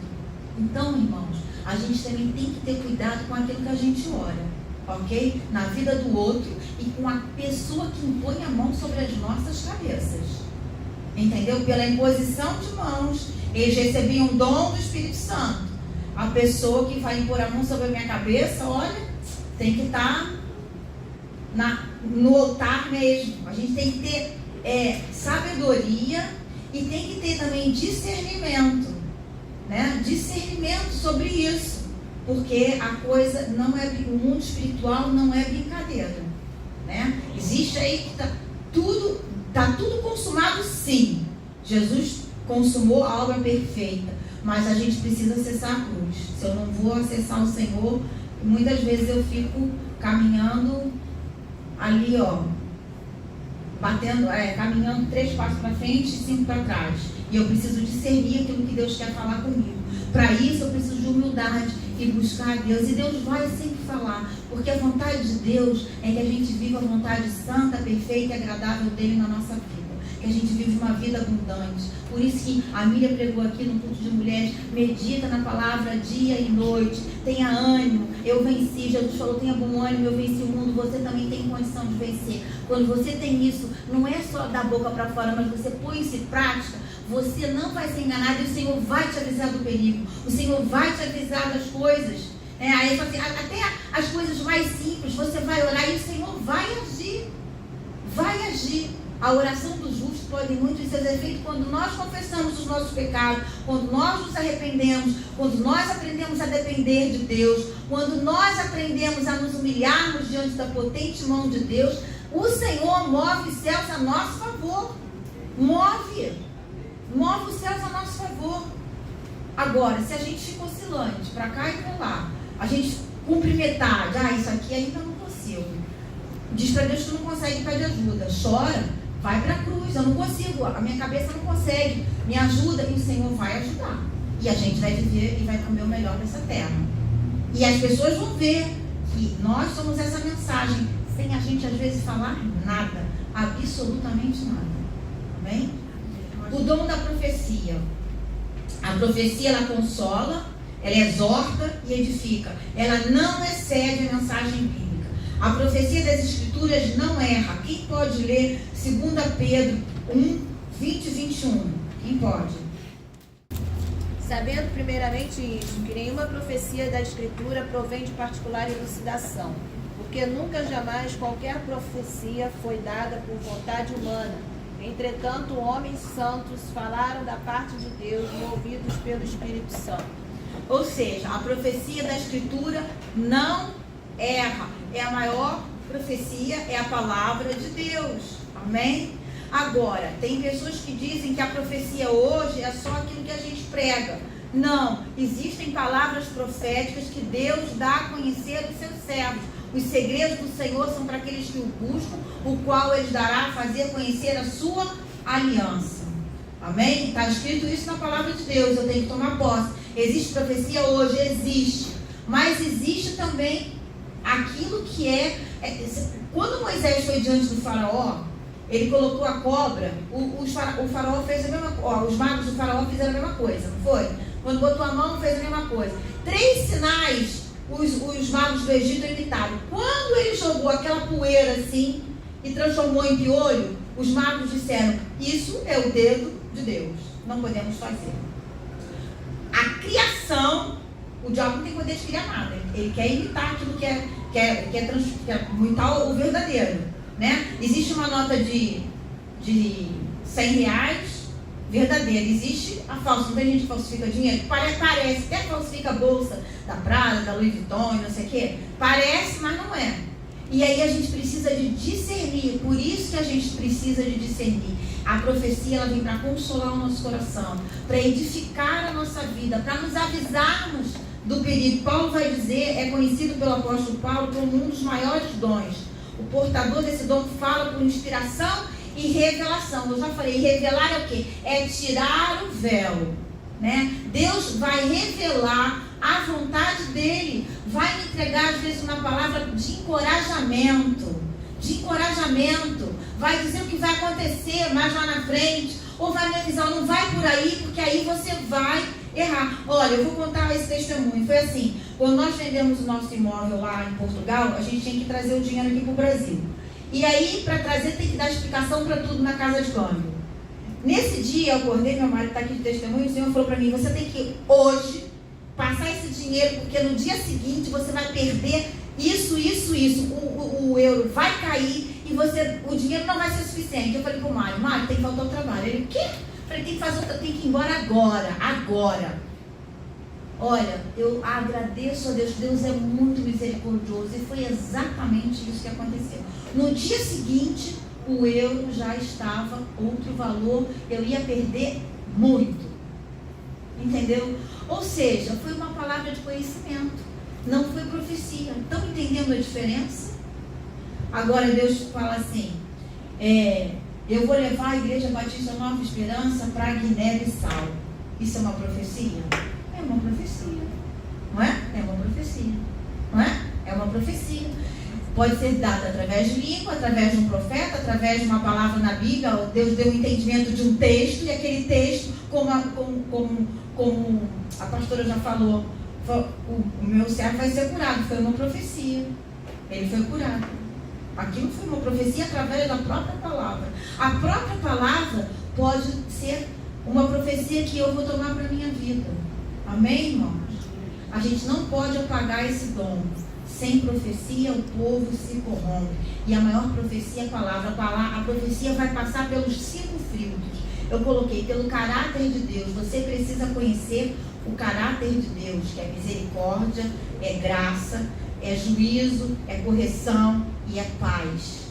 Então, irmãos, a gente também tem que ter cuidado com aquilo que a gente ora, ok? Na vida do outro e com a pessoa que impõe a mão sobre as nossas cabeças, entendeu? Pela imposição de mãos, eles recebiam um dom do Espírito Santo. A pessoa que vai impor a mão sobre a minha cabeça, olha, tem que estar no altar mesmo. A gente tem que ter sabedoria e tem que ter também discernimento, né? Discernimento sobre isso, porque a coisa não é, o mundo espiritual não é brincadeira, né? Existe aí que está tudo consumado, sim. Jesus consumou a obra perfeita, mas a gente precisa acessar a cruz. Se eu não vou acessar o Senhor, muitas vezes eu fico caminhando ali, caminhando 3 passos para frente e 5 para trás. E eu preciso discernir aquilo que Deus quer falar comigo. Para isso eu preciso de humildade e buscar a Deus. E Deus vai sempre falar, porque a vontade de Deus é que a gente viva a vontade santa, perfeita e agradável dele na nossa vida. que a gente vive uma vida abundante. Por isso que a Miriam pregou aqui no culto de mulheres, medita na palavra dia e noite, tenha ânimo, eu venci, Jesus falou, tenha bom ânimo, eu venci o mundo, você também tem condição de vencer. Quando você tem isso, não é só da boca para fora, mas você põe isso em prática, você não vai ser enganado e o Senhor vai te avisar do perigo, o Senhor vai te avisar das coisas. Aí, assim, até as coisas mais simples, você vai orar e o Senhor vai agir. Vai agir. A oração do justo pode muito em seus efeitos quando nós confessamos os nossos pecados, quando nós nos arrependemos, quando nós aprendemos a depender de Deus, quando nós aprendemos a nos humilharmos diante da potente mão de Deus, o Senhor move os céus a nosso favor. Move os céus a nosso favor. Agora, se a gente fica oscilante para cá e para lá, a gente cumpre metade, isso aqui ainda não consigo. Diz para Deus que não consegue, pede ajuda. Chora, vai para a cruz, eu não consigo, a minha cabeça não consegue, me ajuda, e o Senhor vai ajudar. E a gente vai viver e vai comer o melhor dessa terra. E as pessoas vão ver que nós somos essa mensagem, sem a gente às vezes falar nada, absolutamente nada. Amém? O dom da profecia. A profecia, ela consola, ela exorta e edifica. Ela não excede a mensagem bíblica. A profecia das Escrituras não erra. Quem pode ler 2 Pedro 1, 20 e 21? Quem pode? Sabendo primeiramente isto, que nenhuma profecia da Escritura provém de particular elucidação, porque nunca jamais qualquer profecia foi dada por vontade humana. Entretanto, homens santos falaram da parte de Deus, movidos pelo Espírito Santo. Ou seja, a profecia da Escritura não erra. É a maior profecia, é a palavra de Deus. Amém? Agora, tem pessoas que dizem que a profecia hoje é só aquilo que a gente prega. Não, existem palavras proféticas que Deus dá a conhecer aos seus servos. Os segredos do Senhor são para aqueles que o buscam, o qual eles dará a fazer conhecer a sua aliança. Amém? Está escrito isso na palavra de Deus, eu tenho que tomar posse. Existe profecia hoje? Existe. Mas existe também aquilo que quando Moisés foi diante do faraó, ele colocou a cobra, o faraó fez a mesma coisa, os magos do faraó fizeram a mesma coisa, não foi? Quando botou a mão, fez a mesma coisa. 3 sinais os magos do Egito imitaram. Quando ele jogou aquela poeira assim e transformou em piolho, os magos disseram, isso é o dedo de Deus, não podemos fazer. A criação, o diabo não tem poder de criar nada, ele quer imitar aquilo que quer imitar o verdadeiro, né? Existe uma nota de 100 reais verdadeira, existe a falsa. Não tem gente que falsifica dinheiro? Parece, até falsifica a bolsa da Prada, da Louis Vuitton, não sei o quê. Parece, mas não é. E aí a gente precisa de discernir, por isso que a gente precisa de discernir. A profecia, ela vem para consolar o nosso coração, para edificar a nossa vida, para nos avisarmos do perigo. Paulo vai dizer, é conhecido pelo apóstolo Paulo como um dos maiores dons. O portador desse dom fala por inspiração e revelação. Eu já falei, revelar é o quê? É tirar o véu, né? Deus vai revelar a vontade dele, vai me entregar às vezes uma palavra de encorajamento, vai dizer o que vai acontecer mais lá na frente, ou vai me avisar, não vai por aí, porque aí você vai errar. Olha, eu vou contar esse testemunho. Foi assim, quando nós vendemos o nosso imóvel lá em Portugal, a gente tinha que trazer o dinheiro aqui para o Brasil. E aí, para trazer, tem que dar explicação para tudo na casa de câmbio. Nesse dia, eu acordei, meu marido está aqui de testemunho, o Senhor falou para mim, você tem que hoje passar esse dinheiro, porque no dia seguinte você vai perder isso. O euro vai cair e o dinheiro não vai ser suficiente. Eu falei para o Mário, tem que voltar ao trabalho. Ele, o quê? Eu falei, tem que ir embora agora. Olha, eu agradeço a Deus, Deus é muito misericordioso, e foi exatamente isso que aconteceu. No dia seguinte, o euro já estava outro valor, eu ia perder muito, entendeu? Ou seja, foi uma palavra de conhecimento, não foi profecia. Estão entendendo a diferença? Agora Deus fala assim, eu vou levar a Igreja Batista Nova Esperança para Guiné-Bissau. Isso é uma profecia? É uma profecia, não é? É uma profecia, não é? É uma profecia. Pode ser dada através de língua, através de um profeta, através de uma palavra na Bíblia. Deus deu um entendimento de um texto, e aquele texto, como a pastora já falou, o meu servo vai ser curado. Foi uma profecia. Ele foi curado. Aquilo foi uma profecia através da própria palavra. A própria palavra pode ser uma profecia que eu vou tomar para a minha vida. Amém, irmãos? A gente não pode apagar esse dom. Sem profecia, o povo se corrompe. E a maior profecia é a palavra. A profecia vai passar pelos 5 filtros. Eu coloquei pelo caráter de Deus. Você precisa conhecer o caráter de Deus, que é misericórdia, é graça, é juízo, é correção e é paz.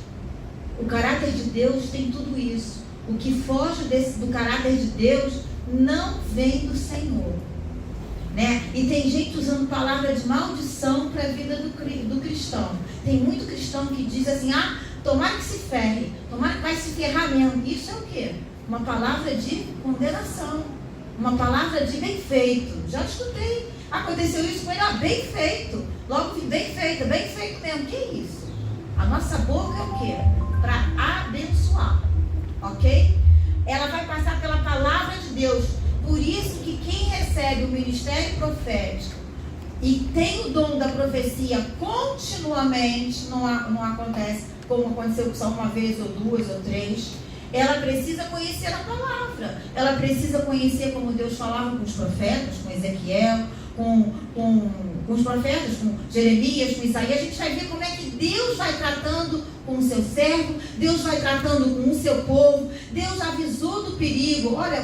O caráter de Deus tem tudo isso. O que foge do caráter de Deus não vem do Senhor. Né? E tem gente usando palavra de maldição para a vida do cristão. Tem muito cristão que diz assim: tomara que se ferre, tomara que vai se ferrar mesmo. Isso é o quê? Uma palavra de condenação, uma palavra de bem feito. Já escutei, aconteceu isso com ele, bem feito. Logo vi, bem feito mesmo. Que isso? A nossa boca é o quê? Para abençoar, ok? Ela vai passar pela palavra de Deus. Por isso que quem recebe o ministério profético e tem o dom da profecia continuamente, não acontece como aconteceu só uma vez ou 2 ou 3, ela precisa conhecer a palavra. Ela precisa conhecer como Deus falava com os profetas, com Ezequiel, com os profetas, com Jeremias, com Isaías. A gente vai ver como é que Deus vai tratando com o seu servo, Deus vai tratando com o seu povo. Deus avisou do perigo. Olha,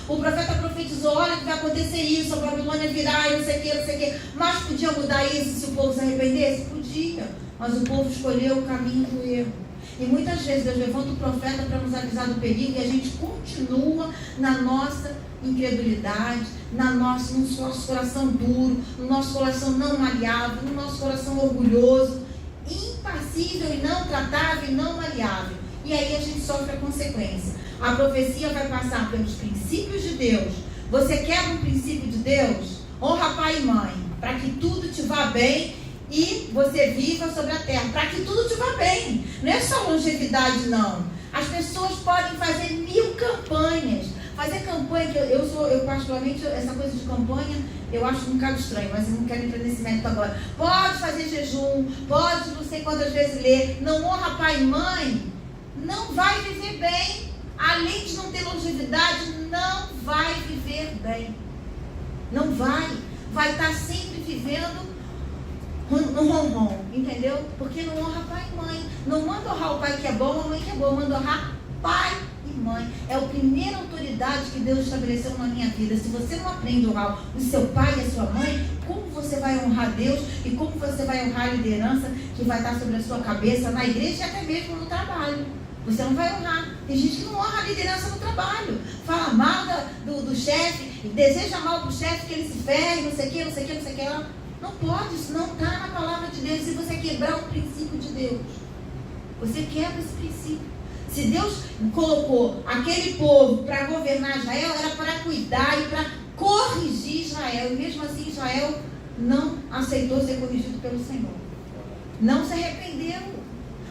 o profeta profetizou: olha que vai acontecer isso, a Babilônia virá e não sei o que. Mas podia mudar isso se o povo se arrependesse? Podia. Mas o povo escolheu o caminho do erro. E muitas vezes Deus levanta o profeta para nos avisar do perigo, e a gente continua na nossa incredulidade, no nosso coração duro, no nosso coração não maleável, no nosso coração orgulhoso, impassível e não tratável e não maleável. E aí a gente sofre a consequência. A profecia vai passar pelos princípios de Deus. Você quer um princípio de Deus? Honra pai e mãe, para que tudo te vá bem e você viva sobre a terra, para que tudo te vá bem. Não é só longevidade, não. As pessoas podem fazer 1000 campanhas. Fazer campanha, que eu particularmente, essa coisa de campanha, eu acho um bocado estranho, mas eu não quero entrar nesse mérito agora. Pode fazer jejum, pode não sei quantas vezes ler, não honra pai e mãe, não vai viver bem. Além de não ter longevidade, não vai viver bem. Não vai. Vai estar sempre vivendo no ronron, entendeu? Porque não honra pai e mãe. Não manda honrar o pai que é bom, a mãe que é boa. Manda honrar pai e mãe. É a primeira autoridade que Deus estabeleceu na minha vida. Se você não aprende a honrar o seu pai e a sua mãe, como você vai honrar Deus e como você vai honrar a liderança que vai estar sobre a sua cabeça na igreja e até mesmo no trabalho? Você não vai honrar. Tem gente que não honra a liderança no trabalho. Fala mal do chefe, deseja mal para o chefe, que ele se ferre, não sei o que. Não pode, isso não está na palavra de Deus. Se você quebrar o princípio de Deus, você quebra esse princípio. Se Deus colocou aquele povo para governar Israel, era para cuidar e para corrigir Israel. E mesmo assim Israel não aceitou ser corrigido pelo Senhor. Não se arrependeu.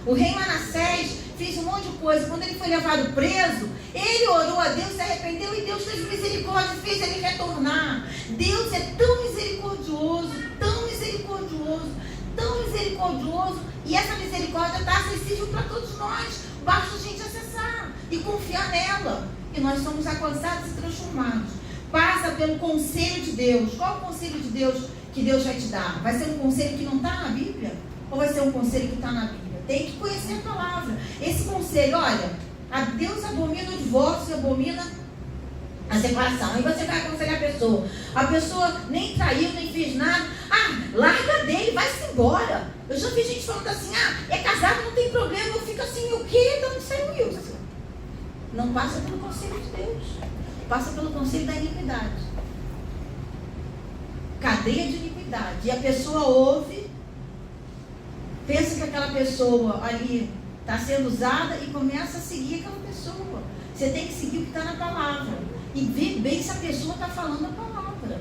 O rei Manassés fez um monte de coisa. Quando ele foi levado preso, ele orou a Deus, se arrependeu e Deus teve misericórdia e fez ele retornar. Deus é tão misericordioso, tão misericordioso, tão misericordioso, e essa misericórdia está acessível para todos nós. Basta a gente acessar e confiar nela. E nós somos alcançados e transformados. Passa pelo conselho de Deus. Qual o conselho de Deus que Deus vai te dar? Vai ser um conselho que não está na Bíblia? Ou vai ser um conselho que está na Bíblia? Tem que conhecer a palavra. Esse conselho, olha, a Deus abomina o divórcio, abomina a separação. Aí você vai aconselhar a pessoa. A pessoa nem traiu, nem fez nada. Larga dele, vai-se embora. Eu já vi gente falando assim: é casado, não tem problema. Eu fico assim: o quê? De onde saiu isso? Não passa pelo conselho de Deus. Passa pelo conselho da iniquidade. Cadeia de iniquidade. E a pessoa ouve, pensa que aquela pessoa ali está sendo usada e começa a seguir aquela pessoa. Você tem que seguir o que está na palavra. E ver bem se a pessoa está falando a palavra.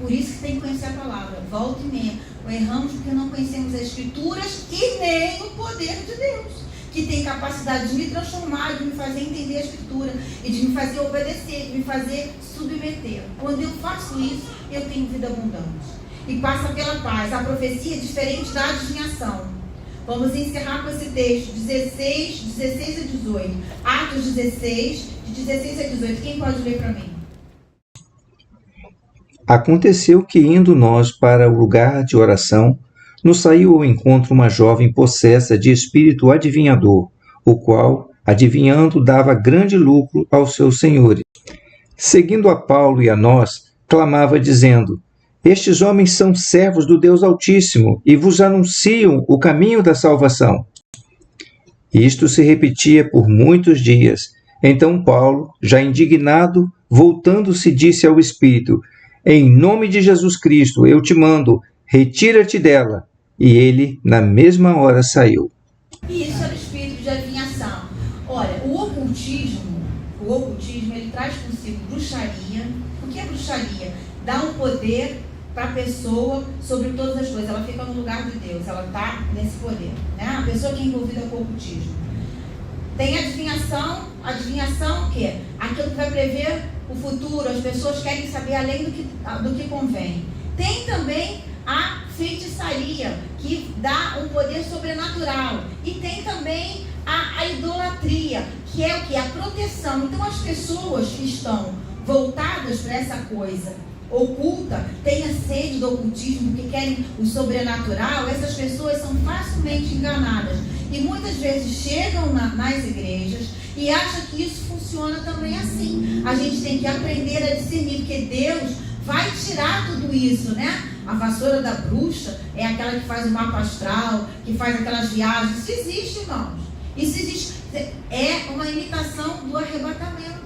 Por isso que tem que conhecer a palavra. Volta e meia. Erramos porque não conhecemos as Escrituras e nem o poder de Deus, que tem capacidade de me transformar, de me fazer entender a Escritura e de me fazer obedecer, de me fazer submeter. Quando eu faço isso, eu tenho vida abundante. E passa pela paz. A profecia é diferente da adivinhação. Vamos encerrar com esse texto, 16 a 18. Atos 16, de 16 a 18. Quem pode ler para mim? Aconteceu que, indo nós para o lugar de oração, nos saiu ao encontro uma jovem possessa de espírito adivinhador, o qual, adivinhando, dava grande lucro aos seus senhores. Seguindo a Paulo e a nós, clamava dizendo: Estes homens são servos do Deus Altíssimo e vos anunciam o caminho da salvação. Isto se repetia por muitos dias. Então Paulo, já indignado, voltando-se, disse ao espírito: Em nome de Jesus Cristo, eu te mando, retira-te dela. E ele, na mesma hora, saiu. E isso era o espírito de adivinhação. Olha, o ocultismo, ele traz consigo bruxaria. O que é bruxaria? Dá um poder para a pessoa sobre todas as coisas. Ela fica no lugar de Deus, ela está nesse poder, né? A pessoa que é envolvida com o ocultismo. Tem adivinhação o quê? Aquilo que vai prever o futuro. As pessoas querem saber além do que convém. Tem também a feitiçaria, que dá um poder sobrenatural. E tem também a idolatria, que é o que? A proteção. Então as pessoas que estão voltadas para essa coisa oculta, têm a sede do ocultismo, que querem o sobrenatural, essas pessoas são facilmente enganadas. E muitas vezes chegam nas igrejas e acham que isso funciona também assim. A gente tem que aprender a discernir, porque Deus vai tirar tudo isso, né? A vassoura da bruxa é aquela que faz o mapa astral, que faz aquelas viagens. Isso existe, irmãos. Isso existe. É uma imitação do arrebatamento.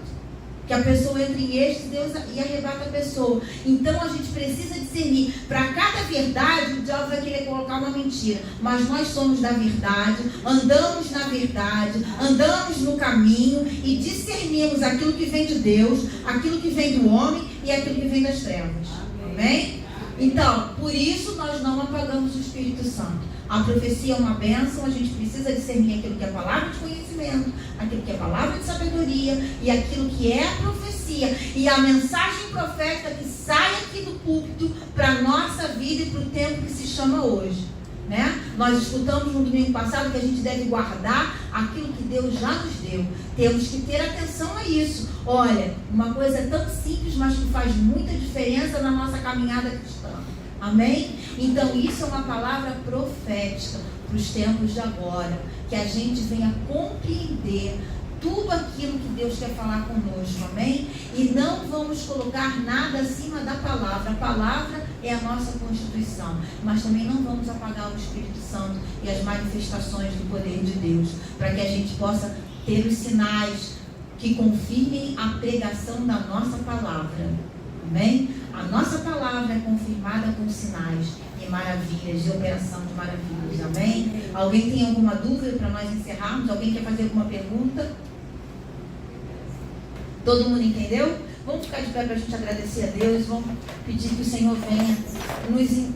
Que a pessoa entra em êxtase, Deus e arrebata a pessoa. Então a gente precisa discernir. Para cada verdade, o diabo vai querer colocar uma mentira. Mas nós somos da verdade, andamos na verdade, andamos no caminho e discernimos aquilo que vem de Deus, aquilo que vem do homem e aquilo que vem das trevas. Amém? Então, por isso nós não apagamos o Espírito Santo. A profecia é uma bênção, a gente precisa discernir aquilo que é palavra de conhecimento, aquilo que é palavra de sabedoria e aquilo que é a profecia. E a mensagem profética que sai aqui do púlpito para a nossa vida e para o tempo que se chama hoje. Né? Nós escutamos no domingo passado que a gente deve guardar aquilo que Deus já nos deu. Temos que ter atenção a isso. Olha, uma coisa tão simples, mas que faz muita diferença na nossa caminhada cristã. Amém? Então isso é uma palavra profética para os tempos de agora. Que a gente venha compreender tudo aquilo que Deus quer falar conosco. Amém? E não vamos colocar nada acima da palavra. A palavra é a nossa constituição. Mas também não vamos apagar o Espírito Santo e as manifestações do poder de Deus. Para que a gente possa ter os sinais que confirmem a pregação da nossa palavra. Amém? A nossa palavra é confirmada com sinais e maravilhas, de operação de maravilhas. Amém? Alguém tem alguma dúvida para nós encerrarmos? Alguém quer fazer alguma pergunta? Todo mundo entendeu? Vamos ficar de pé para a gente agradecer a Deus. Vamos pedir que o Senhor venha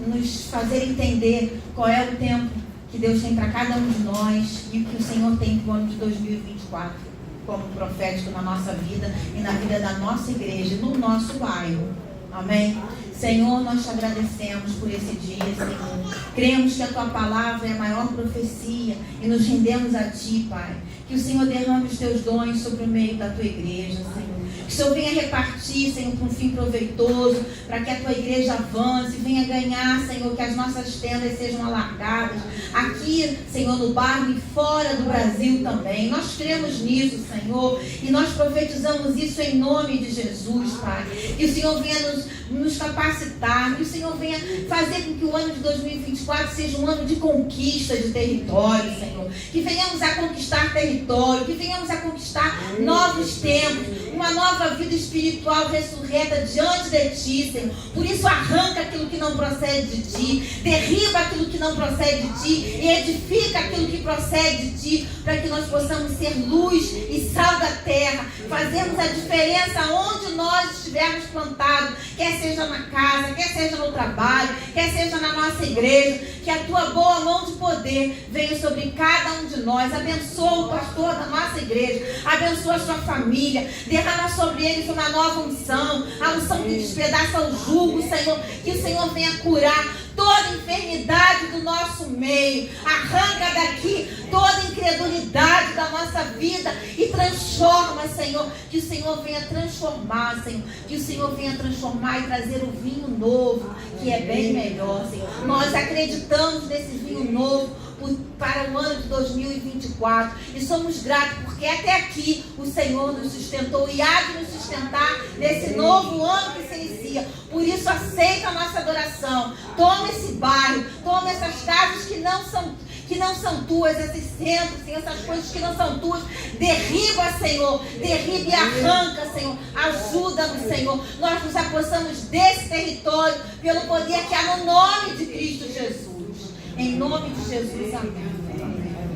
nos fazer entender qual é o tempo que Deus tem para cada um de nós e o que o Senhor tem para o ano de 2024 como profético na nossa vida e na vida da nossa igreja, no nosso bairro. Amém? Senhor, nós te agradecemos por esse dia, Senhor. Cremos que a tua palavra é a maior profecia e nos rendemos a ti, Pai. Que o Senhor derrame os teus dons sobre o meio da tua igreja, Senhor. Que o Senhor venha repartir, Senhor, para um fim proveitoso, para que a tua igreja avance, venha ganhar, Senhor, que as nossas tendas sejam alargadas, aqui, Senhor, no bairro e fora do Brasil também. Nós cremos nisso, Senhor, e nós profetizamos isso em nome de Jesus, Pai. Que o Senhor venha nos capacitar, que o Senhor venha fazer com que o ano de 2024 seja um ano de conquista de território, Senhor. Que venhamos a conquistar território, que venhamos a conquistar novos tempos, uma nova vida espiritual ressurreta diante de ti, Senhor. Por isso arranca aquilo que não procede de ti, derriba aquilo que não procede de ti e edifica aquilo que procede de ti, para que nós possamos ser luz e sal da terra, fazermos a diferença onde nós estivermos plantados, quer seja na casa, casa, quer seja no trabalho, quer seja na nossa igreja, que a tua boa mão de poder venha sobre cada um de nós. Abençoa o pastor da nossa igreja, abençoa a sua família, derrama sobre eles uma nova unção, a unção que despedaça o jugo, Senhor, que o Senhor venha curar toda enfermidade do nosso meio, arranca daqui toda incredulidade da nossa vida e transforma, Senhor, que o Senhor venha transformar, Senhor, que o Senhor venha transformar e trazer o vinho novo, que é bem melhor, Senhor. Nós acreditamos nesse vinho novo para o ano de 2024 e somos gratos porque até aqui o Senhor nos sustentou e há de nos sustentar nesse novo ano que se inicia. Por isso aceita a nossa adoração, toma esse bairro, toma essas casas que não são tuas, esses centros, Senhor, essas coisas que não são tuas, derriba, Senhor, derriba e arranca, Senhor, ajuda-nos, Senhor, nós nos apossamos desse território pelo poder que há no nome de Cristo Jesus. Em nome de Jesus, amém.